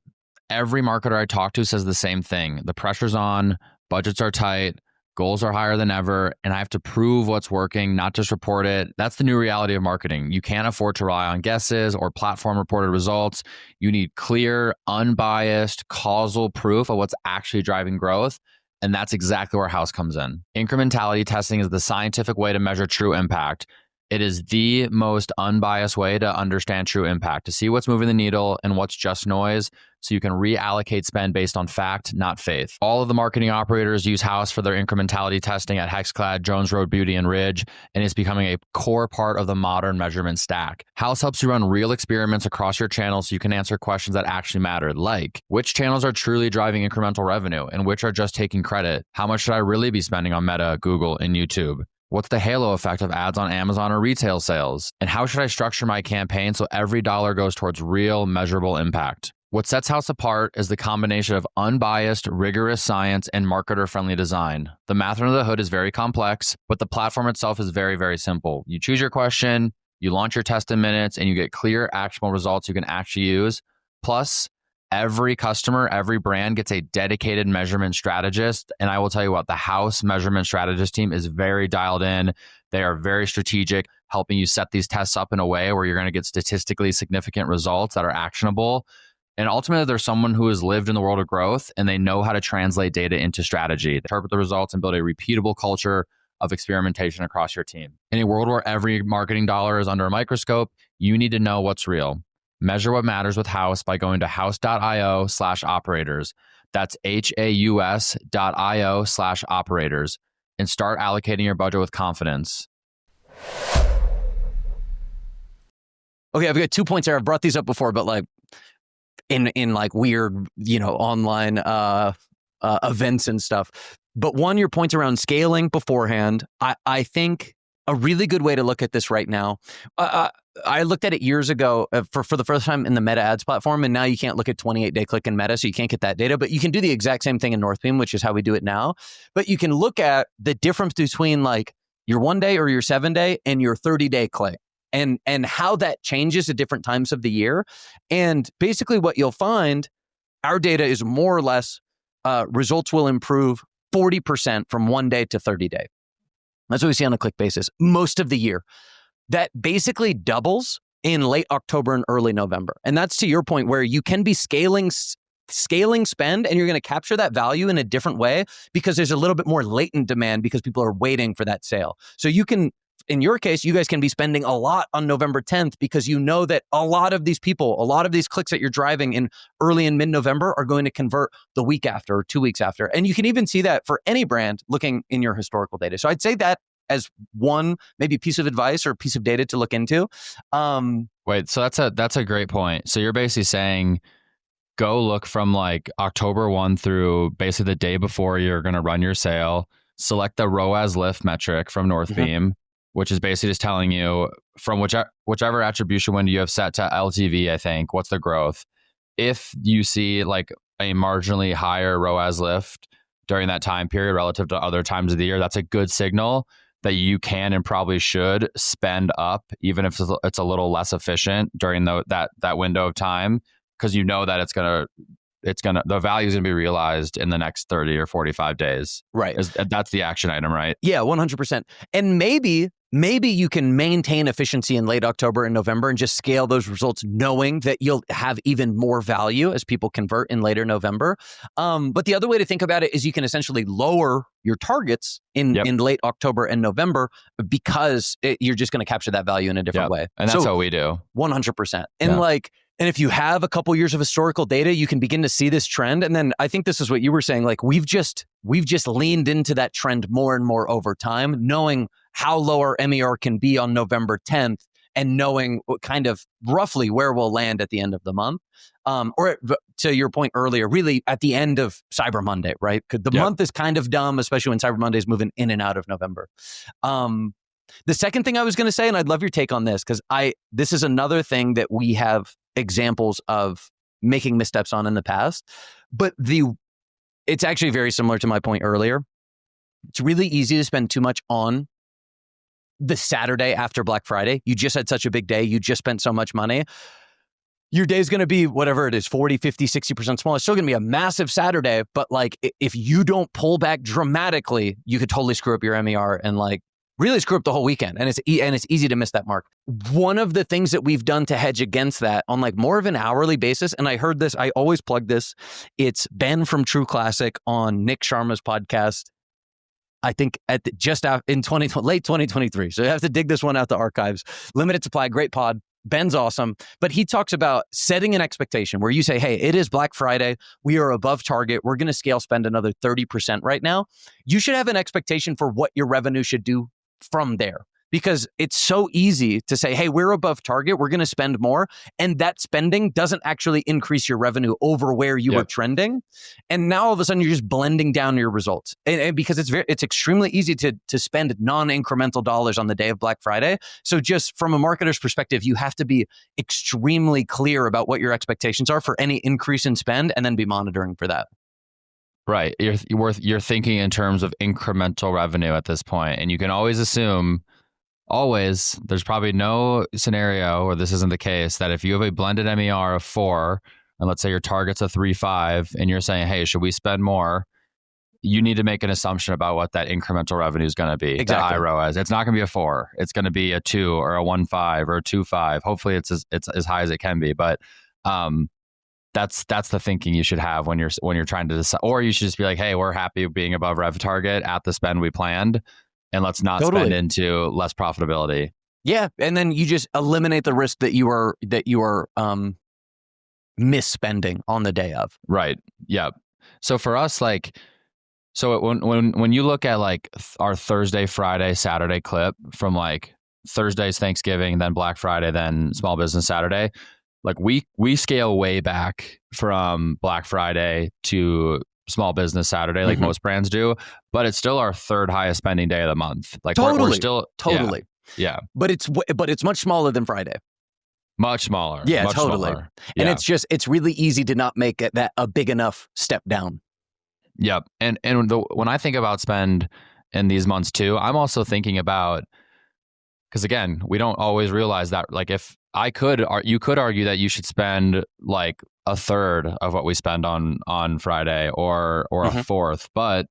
every marketer I talk to says the same thing. The pressure's on, budgets are tight, goals are higher than ever, and I have to prove what's working, not just report it. That's the new reality of marketing. You can't afford to rely on guesses or platform reported results. You need clear, unbiased, causal proof of what's actually driving growth. And that's exactly where House comes in. Incrementality testing is the scientific way to measure true impact. It is the most unbiased way to understand true impact, to see what's moving the needle and what's just noise, so you can reallocate spend based on fact, not faith. All of the marketing operators use House for their incrementality testing at HexCloud, Jones Road Beauty, and Ridge, and it's becoming a core part of the modern measurement stack. House helps you run real experiments across your channels so you can answer questions that actually matter, like which channels are truly driving incremental revenue and which are just taking credit? How much should I really be spending on Meta, Google, and YouTube? What's the halo effect of ads on Amazon or retail sales? And how should I structure my campaign so every dollar goes towards real, measurable impact? What sets House apart is the combination of unbiased, rigorous science and marketer-friendly design. The math under the hood is very complex, but the platform itself is very, very simple. You choose your question, you launch your test in minutes, and you get clear, actionable results you can actually use. Plus, every customer, every brand gets a dedicated measurement strategist. And I will tell you what, the House measurement strategist team is very dialed in. They are very strategic, helping you set these tests up in a way where you're going to get statistically significant results that are actionable. And ultimately, there's someone who has lived in the world of growth and they know how to translate data into strategy, interpret the results, and build a repeatable culture of experimentation across your team. In a world where every marketing dollar is under a microscope, you need to know what's real. Measure what matters with House by going to house.io/operators. That's HAUS.io/operators, and start allocating your budget with confidence. Okay, I've got 2 points there. I've brought these up before, but like in like weird, online events and stuff. But one, your points around scaling beforehand. I think a really good way to look at this right now. I looked at it years ago for the first time in the Meta ads platform, and now you can't look at 28-day click in Meta, so you can't get that data, but you can do the exact same thing in Northbeam, which is how we do it now. But you can look at the difference between like your 1 day or your 7 day and your 30-day click, and how that changes at different times of the year. And basically what you'll find, our data is more or less, results will improve 40% from 1 day to 30 day. That's what we see on a click basis most of the year. That basically doubles in late October and early November. And that's to your point where you can be scaling spend, and you're going to capture that value in a different way because there's a little bit more latent demand because people are waiting for that sale. So you can, in your case, you guys can be spending a lot on November 10th because you know that a lot of these people, a lot of these clicks that you're driving in early and mid-November are going to convert the week after or 2 weeks after. And you can even see that for any brand looking in your historical data. So I'd say that as one maybe piece of advice or piece of data to look into. Wait, so that's a great point. So you're basically saying go look from like October 1 through basically the day before you're going to run your sale, select the ROAS lift metric from Northbeam, which is basically just telling you from whichever attribution window you have set to LTV, I think, what's the growth. If you see like a marginally higher ROAS lift during that time period relative to other times of the year, that's a good signal that you can and probably should spend up, even if it's a little less efficient during that window of time, because you know that the value is going to be realized in the next 30 or 45 days. Right. That's the action item, right? Yeah, 100%. And maybe you can maintain efficiency in late October and November and just scale those results knowing that you'll have even more value as people convert in later November. But the other way to think about it is you can essentially lower your targets in late October and November because you're just going to capture that value in a different way. And that's what we do. 100%. And And if you have a couple years of historical data, you can begin to see this trend. And then I think this is what you were saying, like we've just leaned into that trend more and more over time, knowing how low our MER can be on November 10th and knowing what kind of roughly where we'll land at the end of the month. Or to your point earlier, really at the end of Cyber Monday, right? Because the month is kind of dumb, especially when Cyber Monday is moving in and out of November. The second thing I was going to say, and I'd love your take on this, because this is another thing that we have examples of making missteps on in the past, but it's actually very similar to my point earlier. It's really easy to spend too much on the Saturday after Black Friday. You just had such a big day. You just spent so much money. Your day is going to be whatever it is, 40, 50, 60% smaller. It's still going to be a massive Saturday, but like if you don't pull back dramatically, you could totally screw up your MER and like really screw up the whole weekend. And it's easy to miss that mark. One of the things that we've done to hedge against that on like more of an hourly basis, and I heard this, I always plug this. It's Ben from True Classic on Nick Sharma's podcast. I think in late 2023. So you have to dig this one out the archives. Limited supply, great pod. Ben's awesome. But he talks about setting an expectation where you say, hey, it is Black Friday. We are above target. We're going to scale spend another 30% right now. You should have an expectation for what your revenue should do from there. Because it's so easy to say, hey, we're above target, we're going to spend more. And that spending doesn't actually increase your revenue over where you were trending. And now all of a sudden you're just blending down your results. And because it's extremely easy to spend non-incremental dollars on the day of Black Friday. So just from a marketer's perspective, you have to be extremely clear about what your expectations are for any increase in spend and then be monitoring for that. Right. You're thinking in terms of incremental revenue at this point. And you can always assume there's probably no scenario where this isn't the case, that if you have a blended MER of 4, and let's say your target's a 3.5, and you're saying, hey, should we spend more? You need to make an assumption about what that incremental revenue is going to be. Exactly. The ROAS. It's not going to be a 4. It's going to be a 2 or a 1.5 or a 2.5. Hopefully it's as high as it can be. But that's the thinking you should have when you're trying to decide. Or you should just be like, hey, we're happy being above rev target at the spend we planned. And let's not spend into less profitability. Yeah, and then you just eliminate the risk that you are misspending on the day of. Right. Yeah. So for us, when you look at like our Thursday, Friday, Saturday clip from like Thursday's Thanksgiving, then Black Friday, then Small Business Saturday, like we scale way back from Black Friday to Small Business Saturday, like most brands do, but it's still our third highest spending day of the month. Like we're still yeah. But it's much smaller than Friday. Much smaller. Yeah, much totally. Smaller. And it's really easy to not make it that a big enough step down. Yep. And when I think about spend in these months too, I'm also thinking about, because again, we don't always realize that, like if you could argue that you should spend like a third of what we spend on Friday or a fourth, but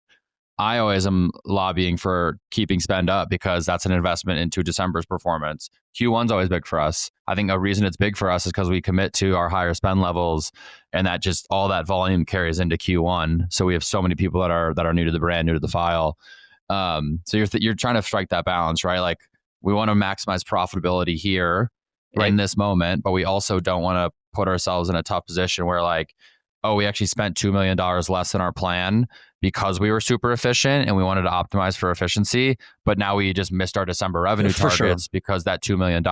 I always am lobbying for keeping spend up because that's an investment into December's performance. Q1's always big for us. I think a reason it's big for us is because we commit to our higher spend levels, and that just all that volume carries into Q1. So we have so many people that are new to the brand, new to the file. So you're trying to strike that balance, right? Like we want to maximize profitability here in this moment, but we also don't want to put ourselves in a tough position where like, oh, we actually spent $2 million less than our plan because we were super efficient and we wanted to optimize for efficiency. But now we just missed our December revenue targets because that $2 million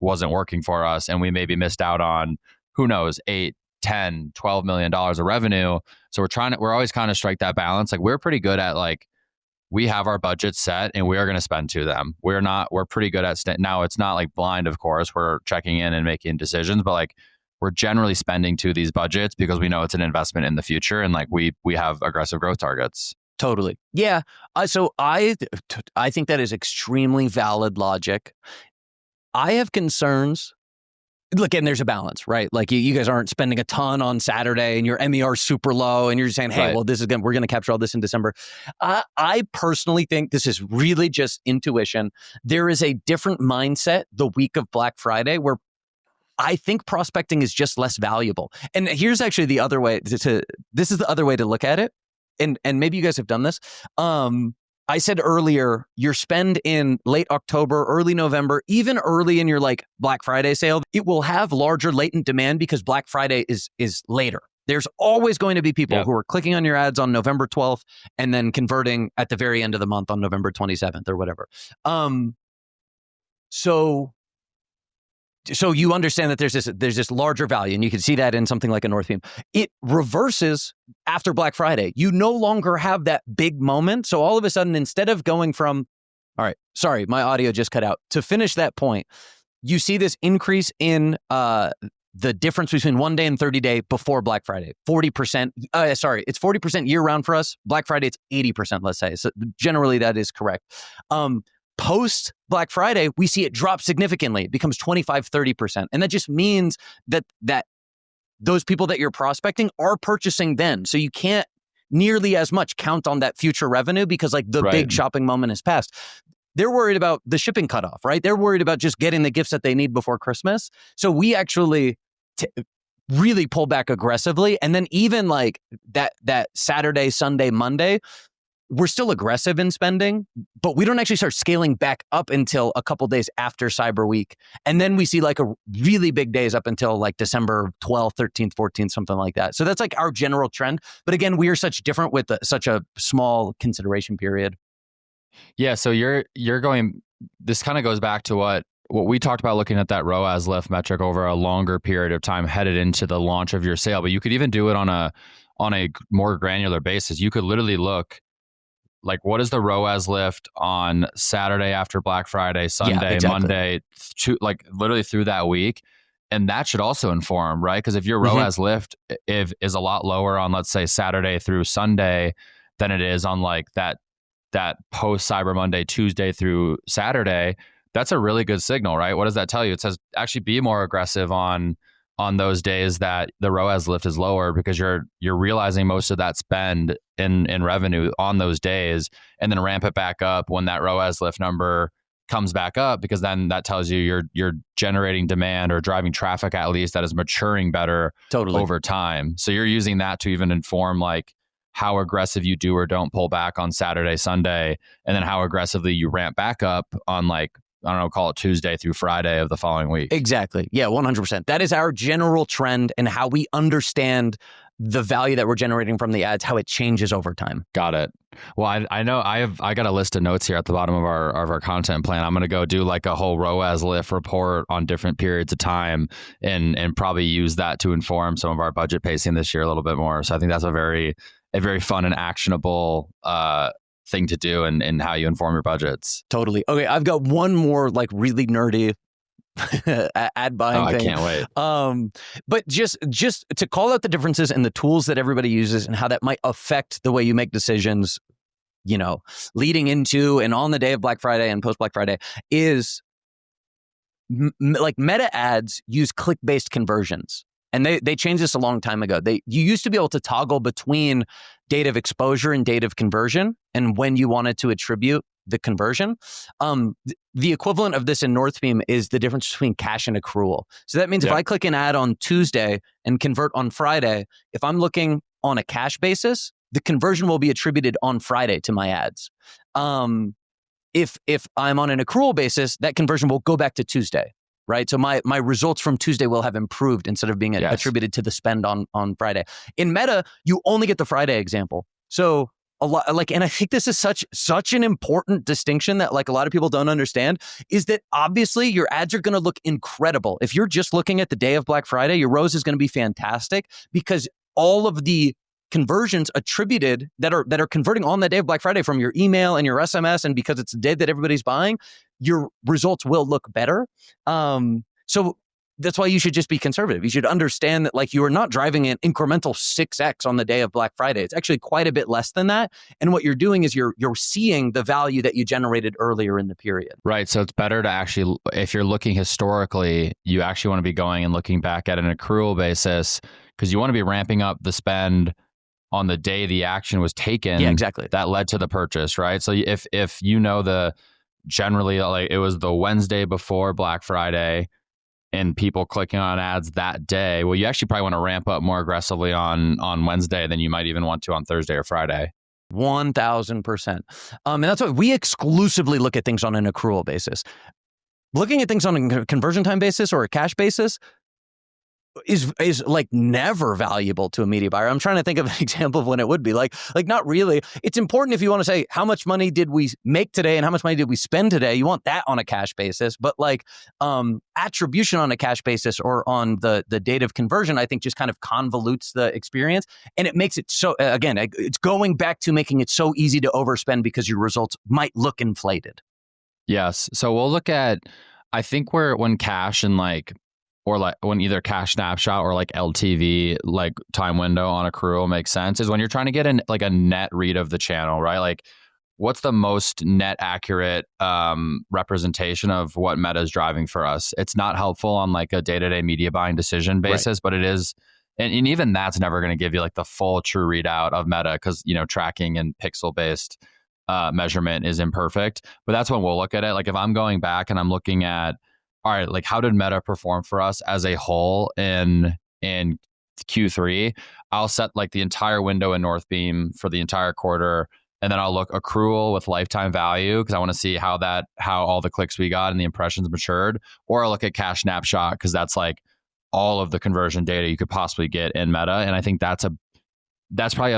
wasn't working for us. And we maybe missed out on, who knows, 8, 10, $12 million of revenue. So we're always kind of strike that balance. Like we're pretty good at like, we have our budget set and we are going to spend to them. We're pretty good at, now it's not like blind, of course, we're checking in and making decisions, but like, we're generally spending to these budgets because we know it's an investment in the future, and like we have aggressive growth targets. Totally. Yeah. So I think that is extremely valid logic. I have concerns. Look, and there's a balance, right? Like you guys aren't spending a ton on Saturday and your MER is super low and you're just saying, hey, well, we're going to capture all this in December. I personally think this is really just intuition. There is a different mindset the week of Black Friday where I think prospecting is just less valuable. And here's actually the other way this is the other way to look at it. And maybe you guys have done this. I I said earlier, your spend in late October, early November, even early in your like Black Friday sale, it will have larger latent demand because Black Friday is later. There's always going to be people who are clicking on your ads on November 12th and then converting at the very end of the month on November 27th or whatever. So you understand that there's this larger value, and you can see that in something like a Northbeam. It reverses after Black Friday. You no longer have that big moment. So all of a sudden, instead of going from, all right, sorry, my audio just cut out. To finish that point, you see this increase in the difference between 1 day and 30 day before Black Friday. 40%. It's 40% year round for us. Black Friday, it's 80%, let's say. So generally that is correct. Post Black Friday, we see it drop significantly. It becomes 25, 30%. And that just means that those people that you're prospecting are purchasing then. So you can't nearly as much count on that future revenue because like the big shopping moment has passed. They're worried about the shipping cutoff, right? They're worried about just getting the gifts that they need before Christmas. So we actually really pull back aggressively. And then even like that Saturday, Sunday, Monday, we're still aggressive in spending, but we don't actually start scaling back up until a couple days after Cyber Week. And then we see like a really big days up until like December 12th, 13th, 14th, something like that. So that's like our general trend. But again, we are such different with such a small consideration period. Yeah. So you're going, this kind of goes back to what we talked about, looking at that ROAS lift metric over a longer period of time headed into the launch of your sale. But you could even do it on a more granular basis. You could literally look like, what is the ROAS lift on Saturday after Black Friday, Sunday, Monday, like literally through that week. And that should also inform, right? Because if your ROAS lift is a lot lower on, let's say, Saturday through Sunday than it is on like that post Cyber Monday, Tuesday through Saturday, that's a really good signal, right? What does that tell you? It says actually be more aggressive on those days that the ROAS lift is lower, because you're realizing most of that spend in revenue on those days, and then ramp it back up when that ROAS lift number comes back up, because then that tells you you're generating demand or driving traffic at least that is maturing better over time. So you're using that to even inform like how aggressive you do or don't pull back on Saturday, Sunday, and then how aggressively you ramp back up on like, I don't know, call it Tuesday through Friday of the following week. Exactly. Yeah, 100%. That is our general trend and how we understand the value that we're generating from the ads, how it changes over time. Got it. Well, I know I got a list of notes here at the bottom of our content plan. I'm going to go do like a whole ROAS lift report on different periods of time and probably use that to inform some of our budget pacing this year a little bit more. So I think that's a very fun and actionable thing to do and how you inform your budgets. Totally. Okay, I've got one more like really nerdy ad buying thing. I can't wait. But just to call out the differences in the tools that everybody uses and how that might affect the way you make decisions, you know, leading into and on the day of Black Friday and post Black Friday is like Meta ads use click-based conversions. And they changed this a long time ago. You used to be able to toggle between date of exposure and date of conversion, and when you wanted to attribute the conversion. The equivalent of this in Northbeam is the difference between cash and accrual. So that means if I click an ad on Tuesday and convert on Friday, if I'm looking on a cash basis, the conversion will be attributed on Friday to my ads. If I'm on an accrual basis, that conversion will go back to Tuesday. Right. So my results from Tuesday will have improved instead of being attributed to the spend on Friday. In Meta, you only get the Friday example. So a lot like, and I think this is such an important distinction that like a lot of people don't understand, is that obviously your ads are going to look incredible. If you're just looking at the day of Black Friday, your ROAS is going to be fantastic because all of the conversions attributed that are converting on that day of Black Friday from your email and your SMS, and because it's the day that everybody's buying, your results will look better. So that's why you should just be conservative. You should understand that like you are not driving an incremental 6x on the day of Black Friday. It's actually quite a bit less than that. And what you're doing is you're seeing the value that you generated earlier in the period. Right. So it's better to actually, if you're looking historically, you actually want to be going and looking back at an accrual basis, because you want to be ramping up the spend on the day the action was taken. Yeah, exactly. That led to the purchase, right? So if you know generally like it was the Wednesday before Black Friday and people clicking on ads that day, well, you actually probably want to ramp up more aggressively on Wednesday than you might even want to on Thursday or Friday. 1000%. And that's why we exclusively look at things on an accrual basis. Looking at things on a conversion time basis or a cash basis is like never valuable to a media buyer. I'm trying to think of an example of when it would be like not really. It's important if you want to say how much money did we make today and how much money did we spend today. You want that on a cash basis, but like attribution on a cash basis or on the date of conversion, I think just kind of convolutes the experience, and it makes it so, again, it's going back to making it so easy to overspend because your results might look inflated. Yes. So we'll look at, I think when cash and or when either cash snapshot or like LTV, like time window on accrual makes sense, is when you're trying to get a net read of the channel, right? Like what's the most net accurate representation of what Meta is driving for us? It's not helpful on like a day-to-day media buying decision basis, right. But it is, and even that's never going to give you like the full true readout of Meta because, tracking and pixel-based measurement is imperfect. But that's when we'll look at it. Like if I'm going back and I'm looking at, all right, like how did Meta perform for us as a whole in Q3? I'll set like the entire window in Northbeam for the entire quarter, and then I'll look accrual with lifetime value because I want to see how all the clicks we got and the impressions matured. Or I'll look at cash snapshot because that's like all of the conversion data you could possibly get in Meta, and I think that's probably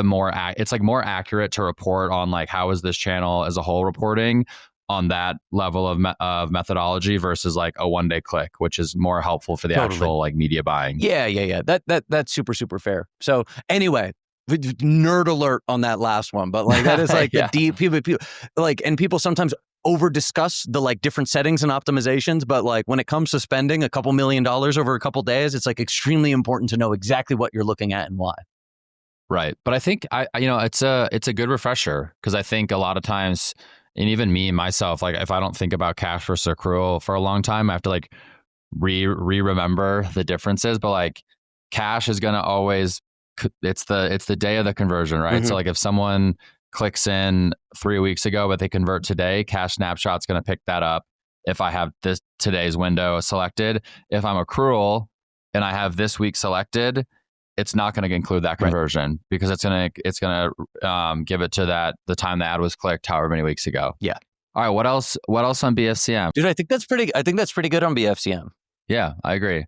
it's like more accurate to report on like how is this channel as a whole reporting on that level of methodology versus like a one-day click, which is more helpful for the actual like media buying. Yeah. That's super fair. So anyway, nerd alert on that last one, but like that is like the deep people like, and people sometimes over discuss the like different settings and optimizations, but like when it comes to spending a couple $1 million over a couple days, it's like extremely important to know exactly what you're looking at and why. Right. But I think it's a good refresher because I think a lot of times, and even me myself, like if I don't think about cash versus accrual for a long time, I have to like remember the differences. But like cash is gonna always, it's the day of the conversion, right? Mm-hmm. So like if someone clicks in 3 weeks ago but they convert today, cash snapshot's gonna pick that up. If I have today's window selected, if I'm accrual and I have this week selected, it's not going to include that conversion because it's going to give it to the time the ad was clicked however many weeks ago. Yeah. All right. What else on BFCM? Dude, I think that's pretty good on BFCM. Yeah, I agree.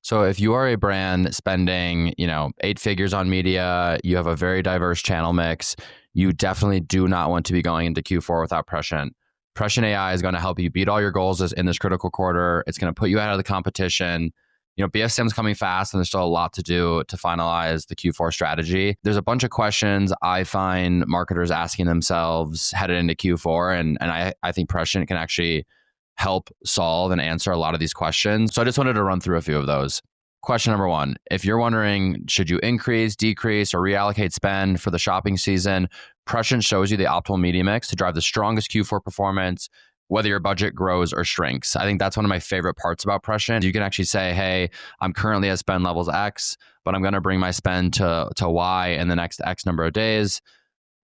So if you are a brand spending, 8 figures on media, you have a very diverse channel mix, you definitely do not want to be going into Q4 without Prescient. Prescient AI is going to help you beat all your goals in this critical quarter. It's going to put you ahead of the competition. BFCM is coming fast and there's still a lot to do to finalize the Q4 strategy. There's a bunch of questions I find marketers asking themselves headed into Q4. And I think Prescient can actually help solve and answer a lot of these questions. So I just wanted to run through a few of those. Question number 1, if you're wondering, should you increase, decrease, or reallocate spend for the shopping season, Prescient shows you the optimal media mix to drive the strongest Q4 performance, whether your budget grows or shrinks. I think that's one of my favorite parts about Prescient. You can actually say, hey, I'm currently at spend levels X, but I'm going to bring my spend to Y in the next X number of days.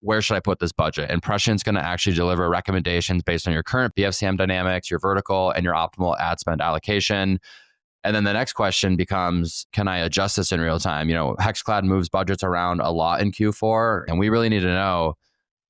Where should I put this budget? And Prescient's going to actually deliver recommendations based on your current BFCM dynamics, your vertical, and your optimal ad spend allocation. And then the next question becomes, can I adjust this in real time? Hexclad moves budgets around a lot in Q4, and we really need to know,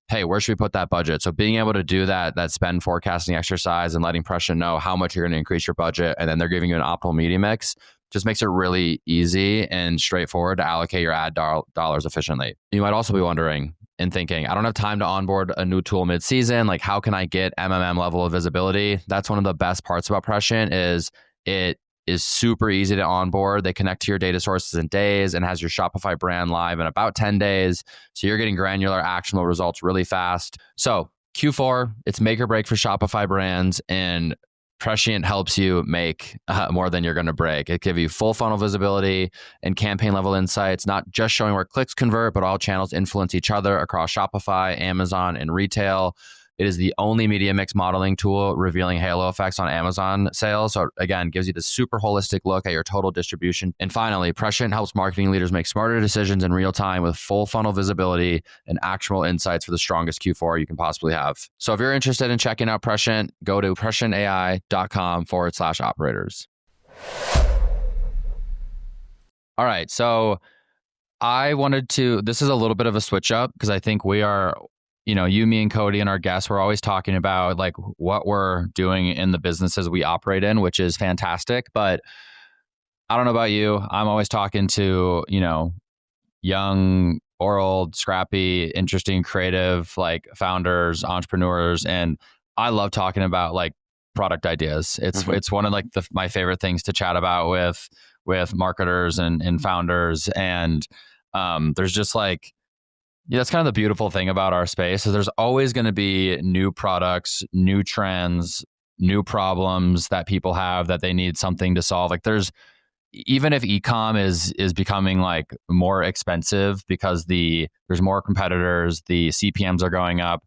hey, where should we put that budget? So being able to do that spend forecasting exercise and letting Prescient know how much you're going to increase your budget, and then they're giving you an optimal media mix, just makes it really easy and straightforward to allocate your ad dollars efficiently. You might also be wondering and thinking, I don't have time to onboard a new tool mid-season. Like, how can I get MMM level of visibility? That's one of the best parts about Prescient is it is super easy to onboard. They connect to your data sources in days and has your Shopify brand live in about 10 days. So you're getting granular, actionable results really fast. So Q4, it's make or break for Shopify brands, and Prescient helps you make more than you're going to break. It gives you full funnel visibility and campaign level insights, not just showing where clicks convert, but all channels influence each other across Shopify, Amazon, and retail. It is the only media mix modeling tool revealing halo effects on Amazon sales. So again, gives you the super holistic look at your total distribution. And finally, Prescient helps marketing leaders make smarter decisions in real time with full funnel visibility and actionable insights for the strongest Q4 you can possibly have. So if you're interested in checking out Prescient, go to prescientai.com/operators. All right. So I wanted to, this is a little bit of a switch up because I think we are, you, me, and Cody and our guests, we're always talking about like what we're doing in the businesses we operate in, which is fantastic. But I don't know about you. I'm always talking to, young or old, scrappy, interesting, creative, like founders, entrepreneurs. And I love talking about like product ideas. It's one of like my favorite things to chat about with marketers and founders. And there's just like, that's kind of the beautiful thing about our space is there's always going to be new products, new trends, new problems that people have that they need something to solve. Like even if e-com is becoming like more expensive because there's more competitors, the CPMs are going up,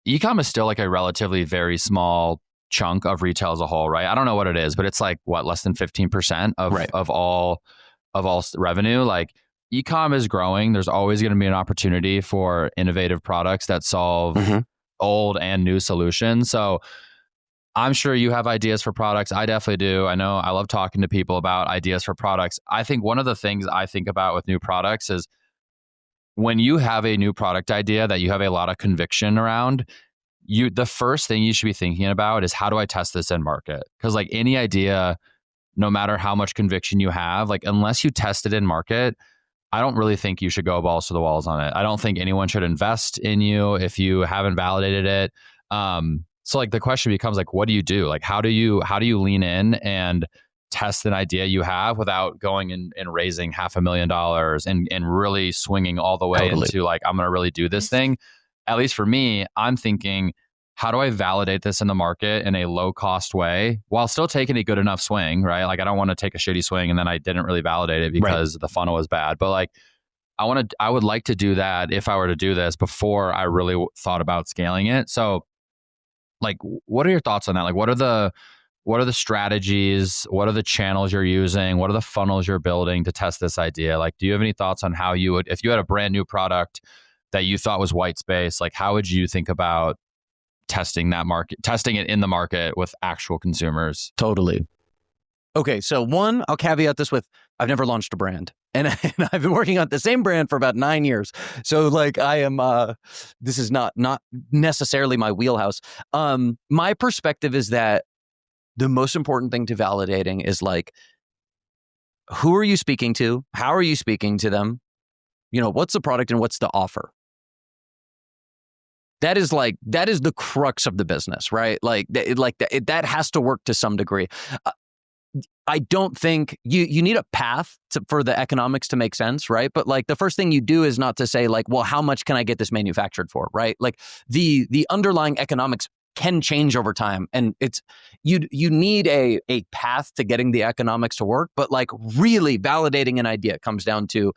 e-com is still like a relatively very small chunk of retail as a whole, right? I don't know what it is, but it's like less than 15% of all revenue. Like e-com is growing. There's always going to be an opportunity for innovative products that solve old and new solutions. So I'm sure you have ideas for products. I definitely do. I know I love talking to people about ideas for products. I think one of the things I think about with new products is when you have a new product idea that you have a lot of conviction around, the first thing you should be thinking about is how do I test this in market? Because like any idea, no matter how much conviction you have, like unless you test it in market, I don't really think you should go balls to the walls on it. I don't think anyone should invest in you if you haven't validated it. So like the question becomes like, what do you do? Like, how do you lean in and test an idea you have without going and raising $500,000 and really swinging all the way into like, I'm going to really do this thing. At least for me, I'm thinking, how do I validate this in the market in a low cost way while still taking a good enough swing, right? Like I don't want to take a shitty swing and then I didn't really validate it because the funnel was bad. But like, I would like to do that if I were to do this before I really thought about scaling it. So like, what are your thoughts on that? Like, what are the strategies? What are the channels you're using? What are the funnels you're building to test this idea? Like, do you have any thoughts on how you would, if you had a brand new product that you thought was white space, like how would you think about testing it in the market with actual consumers? Totally. Okay. So one, I'll caveat this with, I've never launched a brand. And I've been working on the same brand for about 9 years. So like I am, this is not necessarily my wheelhouse. My perspective is that the most important thing to validating is like, who are you speaking to? How are you speaking to them? What's the product and what's the offer? That is the crux of the business, right? That has to work to some degree. I don't think you need a path for the economics to make sense, right? But like the first thing you do is not to say like, well, how much can I get this manufactured for, right? Like the underlying economics can change over time, and it's you need a path to getting the economics to work. But like really validating an idea comes down to,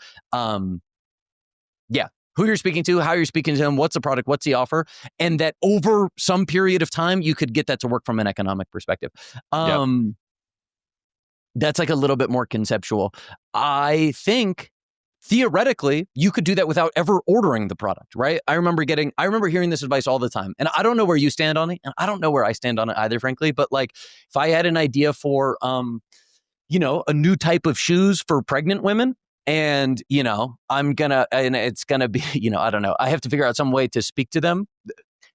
who you're speaking to, how you're speaking to them, what's the product, what's the offer, and that over some period of time you could get that to work from an economic perspective. That's like a little bit more conceptual. I think theoretically you could do that without ever ordering the product, right? I remember hearing this advice all the time, and I don't know where you stand on it, and I don't know where I stand on it either, frankly. But like, if I had an idea for, a new type of shoes for pregnant women, and it's gonna be, I don't know, I have to figure out some way to speak to them.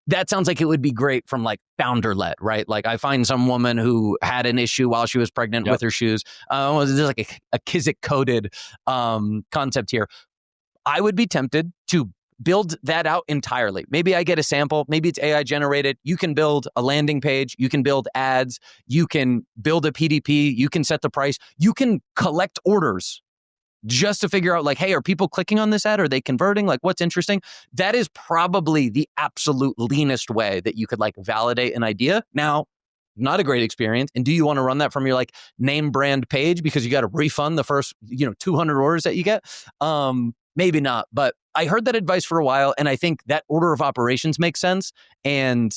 That sounds like it would be great from like founder-led, right? Like I find some woman who had an issue while she was pregnant with her shoes. There's like a Kizik-coded concept here. I would be tempted to build that out entirely. Maybe I get a sample. Maybe it's AI generated. You can build a landing page. You can build ads. You can build a PDP. You can set the price. You can collect orders just to figure out like, hey, are people clicking on this ad? Are they converting? Like, what's interesting? That is probably the absolute leanest way that you could like validate an idea. Now, not a great experience. And do you want to run that from your like name brand page because you got to refund the first, 200 orders that you get? Maybe not. But I heard that advice for a while, and I think that order of operations makes sense. And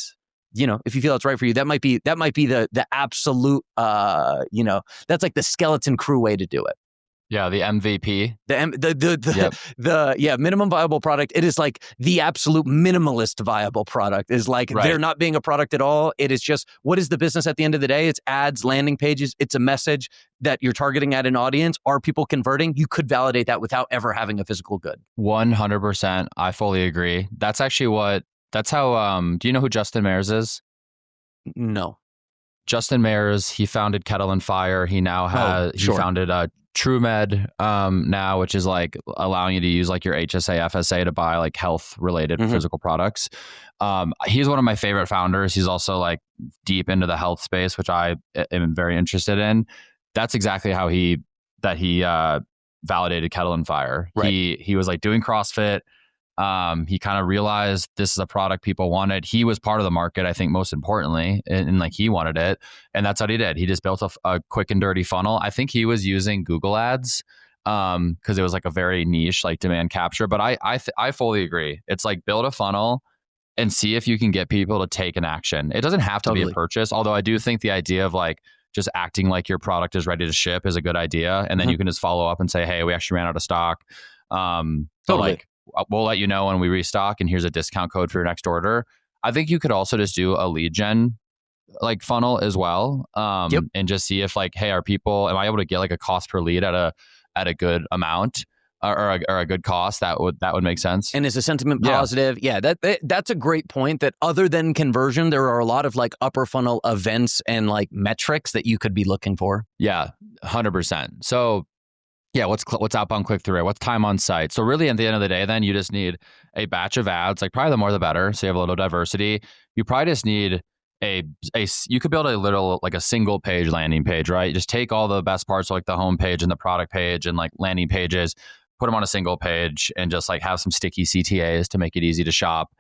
if you feel it's right for you, that might be the absolute, that's like the skeleton crew way to do it. Yeah, the MVP. The minimum viable product. It is like the absolute minimalist viable product is like there not being a product at all. It is just, what is the business at the end of the day? It's ads, landing pages. It's a message that you're targeting at an audience. Are people converting? You could validate that without ever having a physical good. 100%. I fully agree. That's actually that's how, do you know who Justin Mayers is? No. Justin Mayers, he founded Kettle and Fire. He now has, he founded TrueMed now, which is like allowing you to use like your HSA, FSA to buy like health related physical products. He's one of my favorite founders. He's also like deep into the health space, which I am very interested in. That's exactly how he validated Kettle and Fire. Right. He was like doing CrossFit. He kind of realized this is a product people wanted. He was part of the market, I think, most importantly, and like he wanted it. And that's what he did. He just built a quick and dirty funnel. I think he was using Google ads because it was like a very niche like demand capture. But I fully agree. It's like build a funnel and see if you can get people to take an action. It doesn't have to be a purchase, although I do think the idea of like just acting like your product is ready to ship is a good idea. And then you can just follow up and say, hey, we actually ran out of stock. So like, we'll let you know when we restock, and here's a discount code for your next order. I think you could also just do a lead gen like funnel as well, and just see if like, hey, am I able to get like a cost per lead at a good amount or a good cost? That would make sense. And is the sentiment positive? Yeah, that's a great point. That other than conversion, there are a lot of like upper funnel events and like metrics that you could be looking for. Yeah, 100%. So. Yeah, what's outbound click-through rate? What's time on site? So really, at the end of the day, then you just need a batch of ads. Like probably the more the better. So you have a little diversity. You probably just need you could build a little like a single page landing page, right? You just take all the best parts like the home page and the product page and like landing pages, put them on a single page, and just like have some sticky CTAs to make it easy to shop.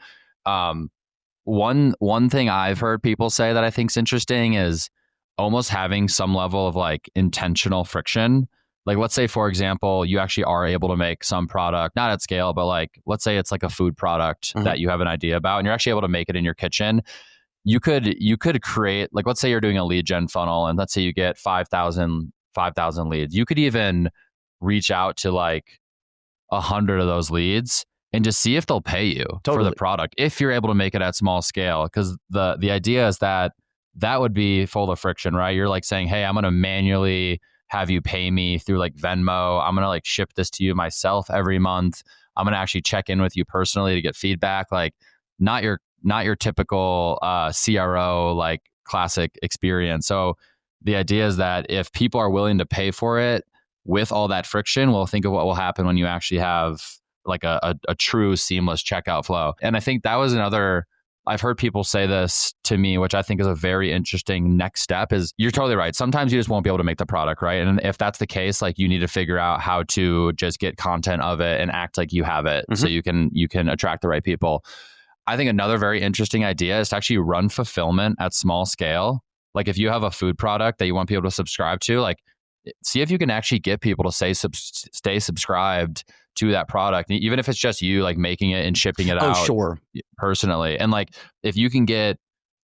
One thing I've heard people say that I think is interesting is almost having some level of like intentional friction. Like, let's say, for example, you actually are able to make some product, not at scale, but like, let's say it's like a food product that you have an idea about, and you're actually able to make it in your kitchen. You could create, like, let's say you're doing a lead gen funnel, and let's say you get 5,000 leads. You could even reach out to like 100 of those leads and just see if they'll pay you for the product, if you're able to make it at small scale. Because the idea is that would be full of friction, right? You're like saying, hey, I'm going to manually have you pay me through like Venmo. I'm going to like ship this to you myself every month. I'm going to actually check in with you personally to get feedback. Like not your typical CRO like classic experience. So the idea is that if people are willing to pay for it with all that friction, well, think of what will happen when you actually have like a true seamless checkout flow. And I think that was another, I've heard people say this to me, which I think is a very interesting next step, is you're totally right. Sometimes you just won't be able to make the product, right? And if that's the case, like you need to figure out how to just get content of it and act like you have it so you can attract the right people. I think another very interesting idea is to actually run fulfillment at small scale. Like if you have a food product that you want people to subscribe to, like see if you can actually get people to stay subscribed to that product, even if it's just you like making it and shipping it out personally. And like if you can get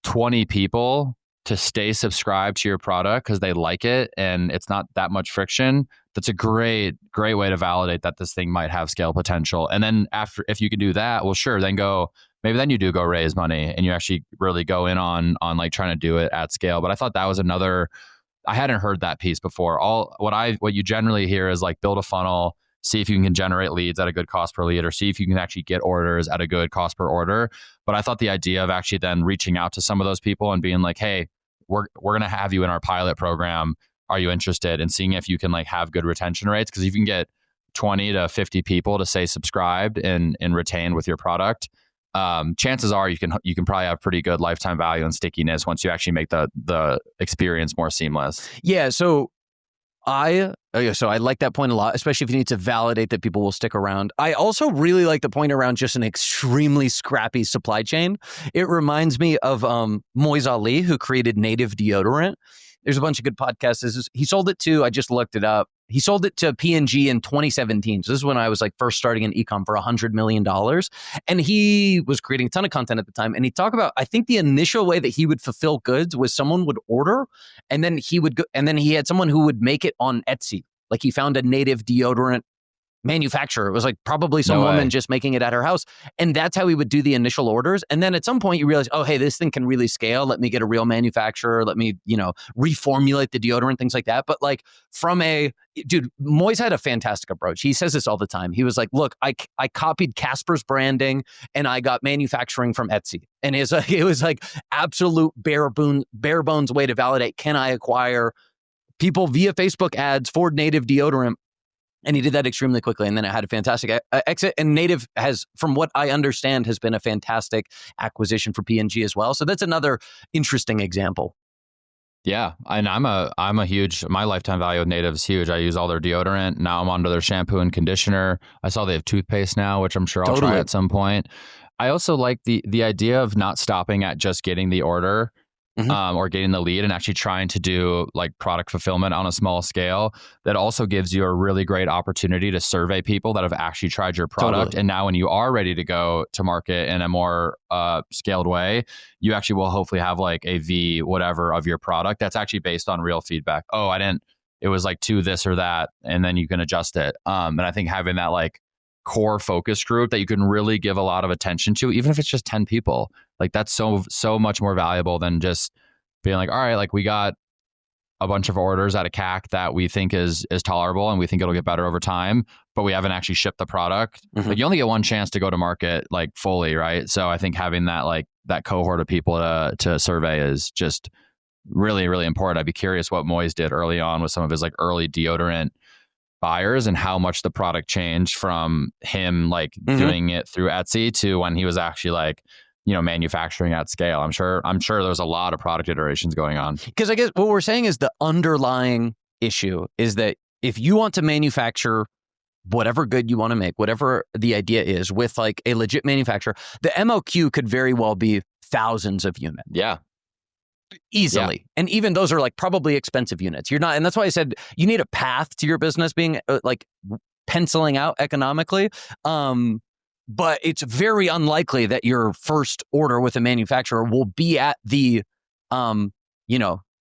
20 people to stay subscribed to your product because they like it and it's not that much friction, that's a great way to validate that this thing might have scale potential. And then if you can do that, well, sure, then you do go raise money and you actually really go in on like trying to do it at scale. But I thought that was another, I hadn't heard that piece before. What you generally hear is like build a funnel, see if you can generate leads at a good cost per lead, or see if you can actually get orders at a good cost per order. But I thought the idea of actually then reaching out to some of those people and being like, hey, we're going to have you in our pilot program. Are you interested? And seeing if you can like have good retention rates. Because if you can get 20 to 50 people to say subscribed and retain with your product, chances are you can probably have pretty good lifetime value and stickiness once you actually make the experience more seamless. Yeah. So I like that point a lot, especially if you need to validate that people will stick around. I also really like the point around just an extremely scrappy supply chain. It reminds me of Moise Ali, who created Native deodorant. There's a bunch of good podcasts. He sold it to, I just looked it up. He sold it to P&G in 2017. So this is when I was like first starting in e-com for $100 million. And he was creating a ton of content at the time. And he talked about, I think the initial way that he would fulfill goods was someone would order and then he would go, and then he had someone who would make it on Etsy. Like he found a native deodorant manufacturer. It was like probably some woman just making it at her house. And that's how he would do the initial orders. And then at some point you realize, oh, hey, this thing can really scale. Let me get a real manufacturer. Let me, reformulate the deodorant, things like that. But like dude, Moyes had a fantastic approach. He says this all the time. He was like, look, I copied Casper's branding and I got manufacturing from Etsy. And it was like absolute bare bones way to validate, can I acquire people via Facebook ads for native deodorant? And he did that extremely quickly. And then it had a fantastic exit. And Native has, from what I understand, has been a fantastic acquisition for P&G as well. So that's another interesting example. Yeah. And my lifetime value of Native is huge. I use all their deodorant. Now I'm onto their shampoo and conditioner. I saw they have toothpaste now, which I'm sure I'll try at some point. I also like the idea of not stopping at just getting the order. Or getting the lead and actually trying to do like product fulfillment on a small scale. That also gives you a really great opportunity to survey people that have actually tried your product. Totally. And now when you are ready to go to market in a more scaled way, you actually will hopefully have like a V whatever of your product that's actually based on real feedback. Oh, it was like 2 this or that, and then you can adjust it. And I think having that like core focus group that you can really give a lot of attention to, even if it's just 10 people, like that's so much more valuable than just being like, all right, like we got a bunch of orders at a CAC that we think is tolerable and we think it'll get better over time, but we haven't actually shipped the product. Like you only get one chance to go to market like fully, right? So I think having that like that cohort of people to survey is just really, really important. I'd be curious what Moyes did early on with some of his like early deodorant buyers and how much the product changed from him like doing it through Etsy to when he was actually like, manufacturing at scale. I'm sure there's a lot of product iterations going on. Because I guess what we're saying is the underlying issue is that if you want to manufacture whatever good you want to make, whatever the idea is with like a legit manufacturer, the MOQ could very well be thousands of units. Yeah. Easily. Yeah. And even those are like probably expensive units. And that's why I said you need a path to your business being like penciling out economically. But it's very unlikely that your first order with a manufacturer will be at the,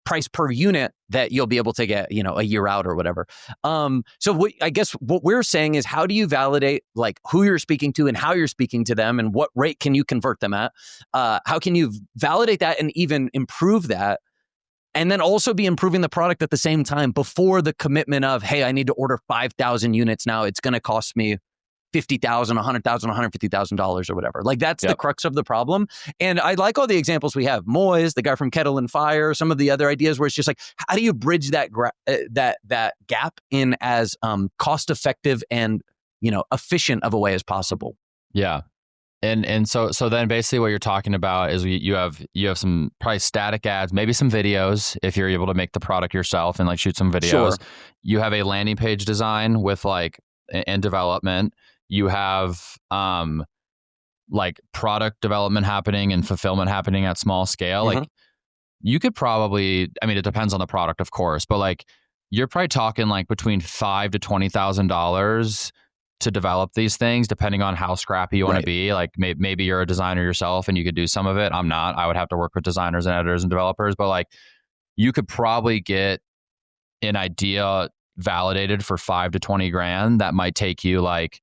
price per unit that you'll be able to get, a year out or whatever. So I guess what we're saying is, how do you validate like who you're speaking to and how you're speaking to them and what rate can you convert them at? How can you validate that and even improve that? And then also be improving the product at the same time before the commitment of, hey, I need to order 5,000 units now. It's going to cost me $50,000, $100,000, $150,000 or whatever. Like that's the crux of the problem. And I like all the examples we have. Moyes, the guy from Kettle and Fire, some of the other ideas where it's just like, how do you bridge that that gap in as cost effective and efficient of a way as possible? Yeah. And so then basically what you're talking about is you have some probably static ads, maybe some videos if you're able to make the product yourself and like shoot some videos. Sure. You have a landing page design with like and development. You have like product development happening and fulfillment happening at small scale. Like you could probably, it depends on the product, of course, but like you're probably talking like between $5,000 to $20,000 to develop these things, depending on how scrappy you want to be. Like maybe you're a designer yourself and you could do some of it. I'm not. I would have to work with designers and editors and developers, but like you could probably get an idea validated for $5,000 to $20,000 that might take you like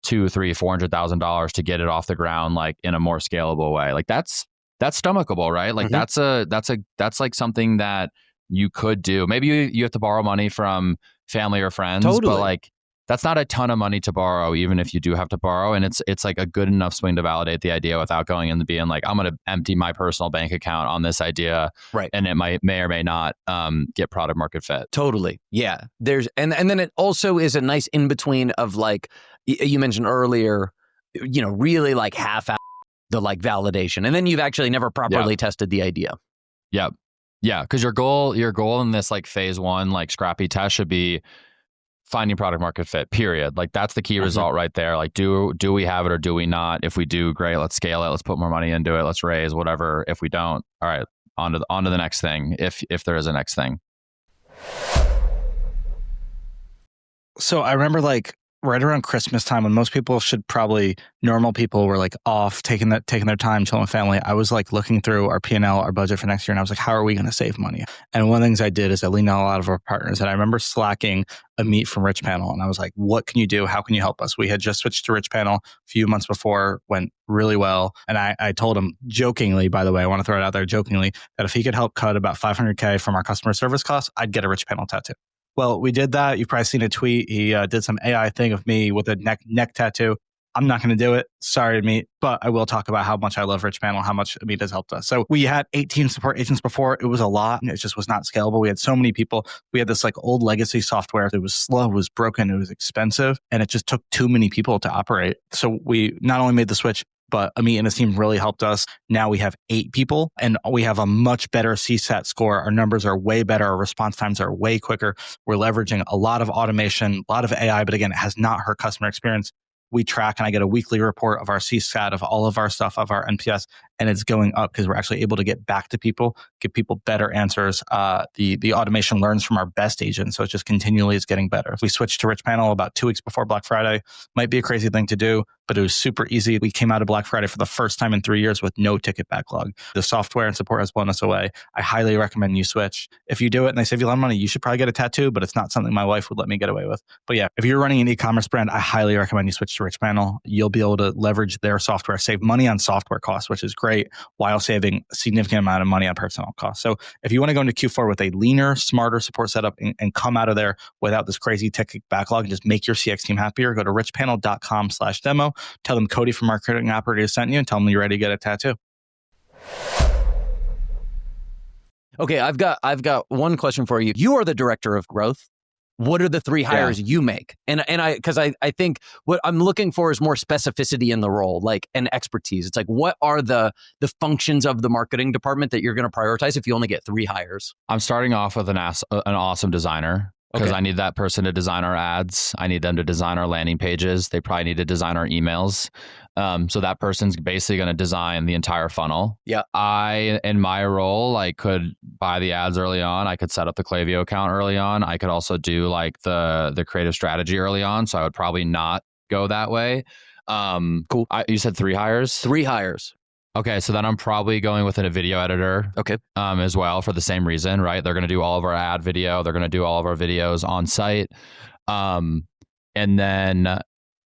$200,000, $300,000, $400,000 to get it off the ground, like in a more scalable way. Like that's stomachable, right? Like that's like something that you could do. Maybe you have to borrow money from family or friends, but like that's not a ton of money to borrow, even if you do have to borrow. And it's like a good enough swing to validate the idea without going into being like, I'm going to empty my personal bank account on this idea. Right. And it may or may not get product market fit. Totally. Yeah. And then it also is a nice in between of like, you mentioned earlier, really like half out the like validation. And then you've actually never properly tested the idea. Yep. Yeah. Cause your goal in this like phase 1, like scrappy test should be finding product market fit, period. Like that's the key result right there. Like do we have it or do we not? If we do, great, let's scale it. Let's put more money into it. Let's raise whatever. If we don't, all right, on to the next thing. If there is a next thing. So I remember like right around Christmas time when most people normal people were like off, taking their time, chilling with family. I was like looking through our P&L, our budget for next year, and I was like, how are we going to save money? And one of the things I did is I leaned on a lot of our partners, and I remember slacking Amit from Rich Panel, and I was like, what can you do? How can you help us? We had just switched to Rich Panel a few months before, went really well. And I told him jokingly, by the way, I want to throw it out there jokingly, that if he could help cut about $500K from our customer service costs, I'd get a Rich Panel tattoo. Well, we did that. You've probably seen a tweet. He did some AI thing of me with a neck tattoo. I'm not going to do it. Sorry, Amit, but I will talk about how much I love Rich Panel, how much Amit has helped us. So we had 18 support agents before. It was a lot, and it just was not scalable. We had so many people. We had this like old legacy software. It was slow, it was broken, it was expensive, and it just took too many people to operate. So we not only made the switch, but Amit and his team really helped us. Now we have 8 people and we have a much better CSAT score. Our numbers are way better. Our response times are way quicker. We're leveraging a lot of automation, a lot of AI, but again, it has not hurt customer experience. We track and I get a weekly report of our CSAT, of all of our stuff, of our NPS, and it's going up because we're actually able to get back to people, give people better answers. The automation learns from our best agents, so it just continually is getting better. We switched to Rich Panel about 2 weeks before Black Friday. Might be a crazy thing to do, but it was super easy. We came out of Black Friday for the first time in 3 years with no ticket backlog. The software and support has blown us away. I highly recommend you switch. If you do it and they save you a lot of money, you should probably get a tattoo, but it's not something my wife would let me get away with. But yeah, if you're running an e-commerce brand, I highly recommend you switch to Rich Panel. You'll be able to leverage their software, save money on software costs, which is great, while saving a significant amount of money on personnel costs. So if you want to go into Q4 with a leaner, smarter support setup and come out of there without this crazy ticket backlog and just make your CX team happier, go to richpanel.com/demo. Tell them Cody from Marketing Operators sent you and tell them you're ready to get a tattoo. Okay, I've got one question for you. You are the director of growth. What are the 3 hires you make? And I think what I'm looking for is more specificity in the role, like an expertise. It's like, what are the functions of the marketing department that you're going to prioritize if you only get 3 hires? I'm starting off with an awesome designer because I need that person to design our ads. I need them to design our landing pages. They probably need to design our emails. So that person's basically going to design the entire funnel. Yeah. I, in my role, I could buy the ads early on. I could set up the Klaviyo account early on. I could also do like the creative strategy early on. So I would probably not go that way. Cool. You said 3 hires? 3 hires. Okay, so then I'm probably going with a video editor as well for the same reason, right? They're going to do all of our ad video. They're going to do all of our videos on site. And then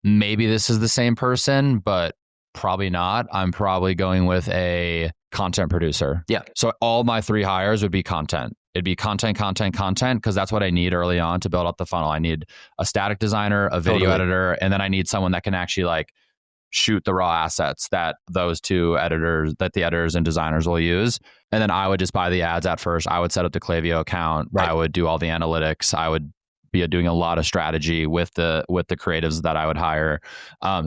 maybe this is the same person, but probably not. I'm probably going with a content producer. Yeah. So all my 3 hires would be content. It'd be content, because that's what I need early on to build up the funnel. I need a static designer, a video editor, and then I need someone that can actually like shoot the raw assets that those 2 editors, that the editors and designers will use. And then I would just buy the ads at first. I would set up the Klaviyo account. Right. I would do all the analytics. I would be doing a lot of strategy with the creatives that I would hire.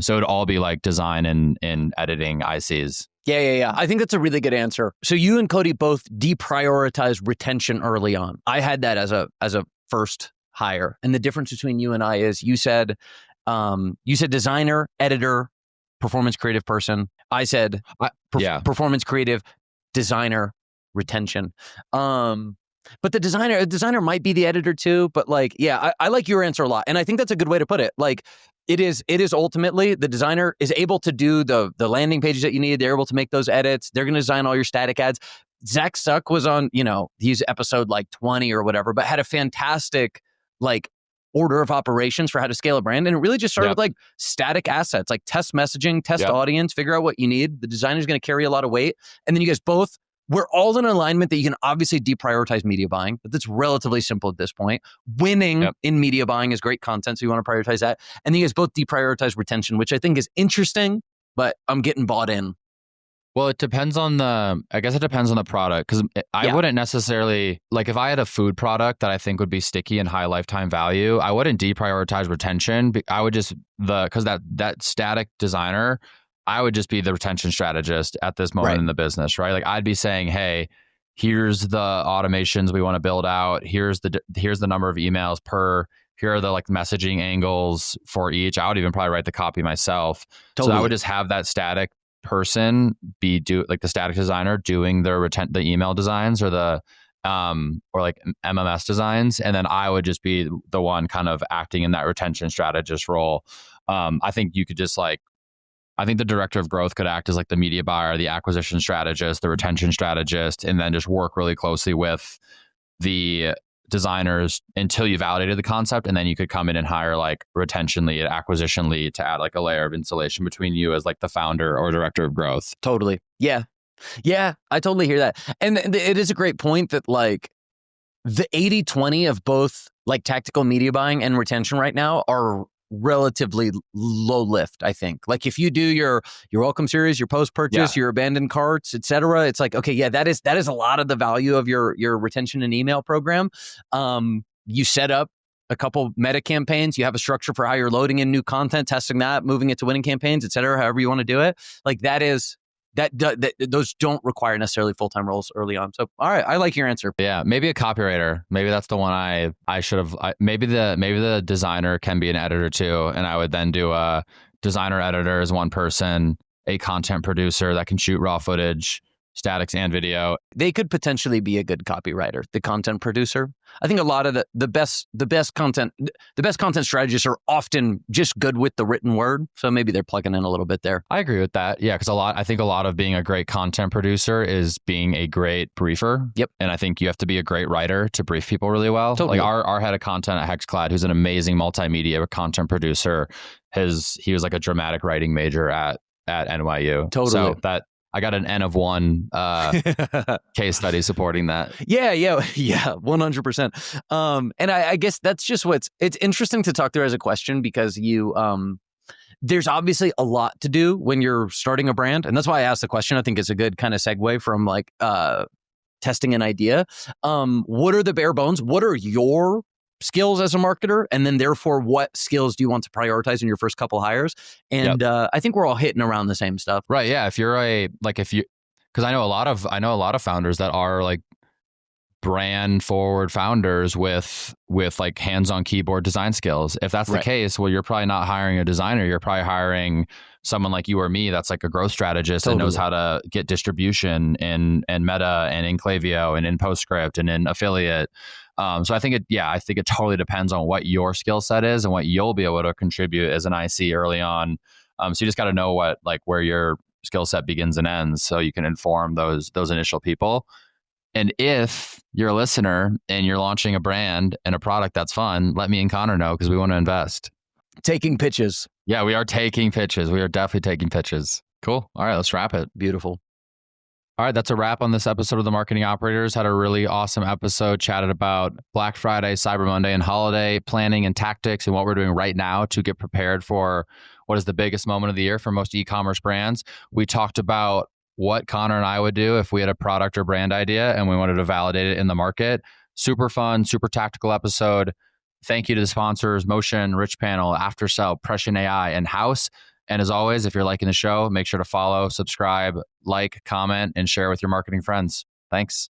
So it would all be like design and editing ICs. Yeah. I think that's a really good answer. So you and Cody both deprioritize retention early on. I had that as a first hire. And the difference between you and I is you said designer, editor, performance creative person. I said performance creative, designer, retention. But the designer might be the editor too. But like, yeah, I like your answer a lot. And I think that's a good way to put it. Like it is ultimately the designer is able to do the landing pages that you need. They're able to make those edits. They're going to design all your static ads. Zach Stuck was on, he's episode like 20 or whatever, but had a fantastic like order of operations for how to scale a brand. And it really just started with like static assets, like test messaging, test audience, figure out what you need. The designer's going to carry a lot of weight. And then you guys both, we're all in alignment that you can obviously deprioritize media buying, but that's relatively simple at this point. Winning in media buying is great content, so you want to prioritize that. And then you guys both deprioritize retention, which I think is interesting, but I'm getting bought in. Well, it depends on the product, because I wouldn't necessarily, like if I had a food product that I think would be sticky and high lifetime value, I wouldn't deprioritize retention. I would just, because that static designer, I would just be the retention strategist at this moment in the business, right? Like I'd be saying, hey, here's the automations we want to build out. Here's the number of emails per, here are the like messaging angles for each. I would even probably write the copy myself. Totally. So I would just have that static person like the static designer doing the email designs or the or like MMS designs. And then I would just be the one kind of acting in that retention strategist role. I think you could just like, I think the director of growth could act as like the media buyer, the acquisition strategist, the retention strategist, and then just work really closely with the designers until you validated the concept. And then you could come in and hire like retention lead, acquisition lead to add like a layer of insulation between you as like the founder or director of growth. Totally. Yeah. Yeah, I totally hear that. And it is a great point that like the 80-20 of both like tactical media buying and retention right now are relatively low lift, I think. Like if you do your welcome series, your post purchase, your abandoned carts, etc., it's like, okay, yeah, that is a lot of the value of your retention and email program. You set up a couple meta campaigns, you have a structure for how you're loading in new content, testing that, moving it to winning campaigns, etc., however you want to do it. Like those don't require necessarily full-time roles early on. So, all right, I like your answer. Yeah, maybe a copywriter. Maybe that's the one I should have. Maybe the designer can be an editor too, and I would then do a designer editor as one person, a content producer that can shoot raw footage, statics and video. They could potentially be a good copywriter, the content producer. I think a lot of the best content strategists are often just good with the written word. So maybe they're plugging in a little bit there. I agree with that. Yeah, because I think a lot of being a great content producer is being a great briefer. Yep. And I think you have to be a great writer to brief people really well. Totally. Like our head of content at Hexclad, who's an amazing multimedia content producer, he was like a dramatic writing major at NYU. Totally. So that I got an N of 1 case study supporting that. Yeah, 100%. And I guess that's just it's interesting to talk through as a question because there's obviously a lot to do when you're starting a brand. And that's why I asked the question. I think it's a good kind of segue from like testing an idea. What are the bare bones? What are your skills as a marketer? And then therefore, what skills do you want to prioritize in your first couple hires? And I think we're all hitting around the same stuff. Right. Yeah. Because I know a lot of founders that are like brand forward founders with like hands-on keyboard design skills. If that's the case, well, you're probably not hiring a designer. You're probably hiring someone like you or me that's like a growth strategist and knows how to get distribution in Meta and in Klaviyo and in PostScript and in affiliate. So I think it totally depends on what your skill set is and what you'll be able to contribute as an IC early on. So you just got to know where your skill set begins and ends, so you can inform those initial people. And if you're a listener and you're launching a brand and a product that's fun, let me and Connor know because we want to invest. Taking pitches. Yeah, we are taking pitches. We are definitely taking pitches. Cool. All right, let's wrap it. Beautiful. All right, that's a wrap on this episode of The Marketing Operators. Had a really awesome episode, chatted about Black Friday, Cyber Monday, and holiday planning and tactics and what we're doing right now to get prepared for what is the biggest moment of the year for most e-commerce brands. We talked about what Connor and I would do if we had a product or brand idea and we wanted to validate it in the market. Super fun, super tactical episode. Thank you to the sponsors, Motion, Rich Panel, Aftersell, Prescient AI, and House. And as always, if you're liking the show, make sure to follow, subscribe, like, comment, and share with your marketing friends. Thanks.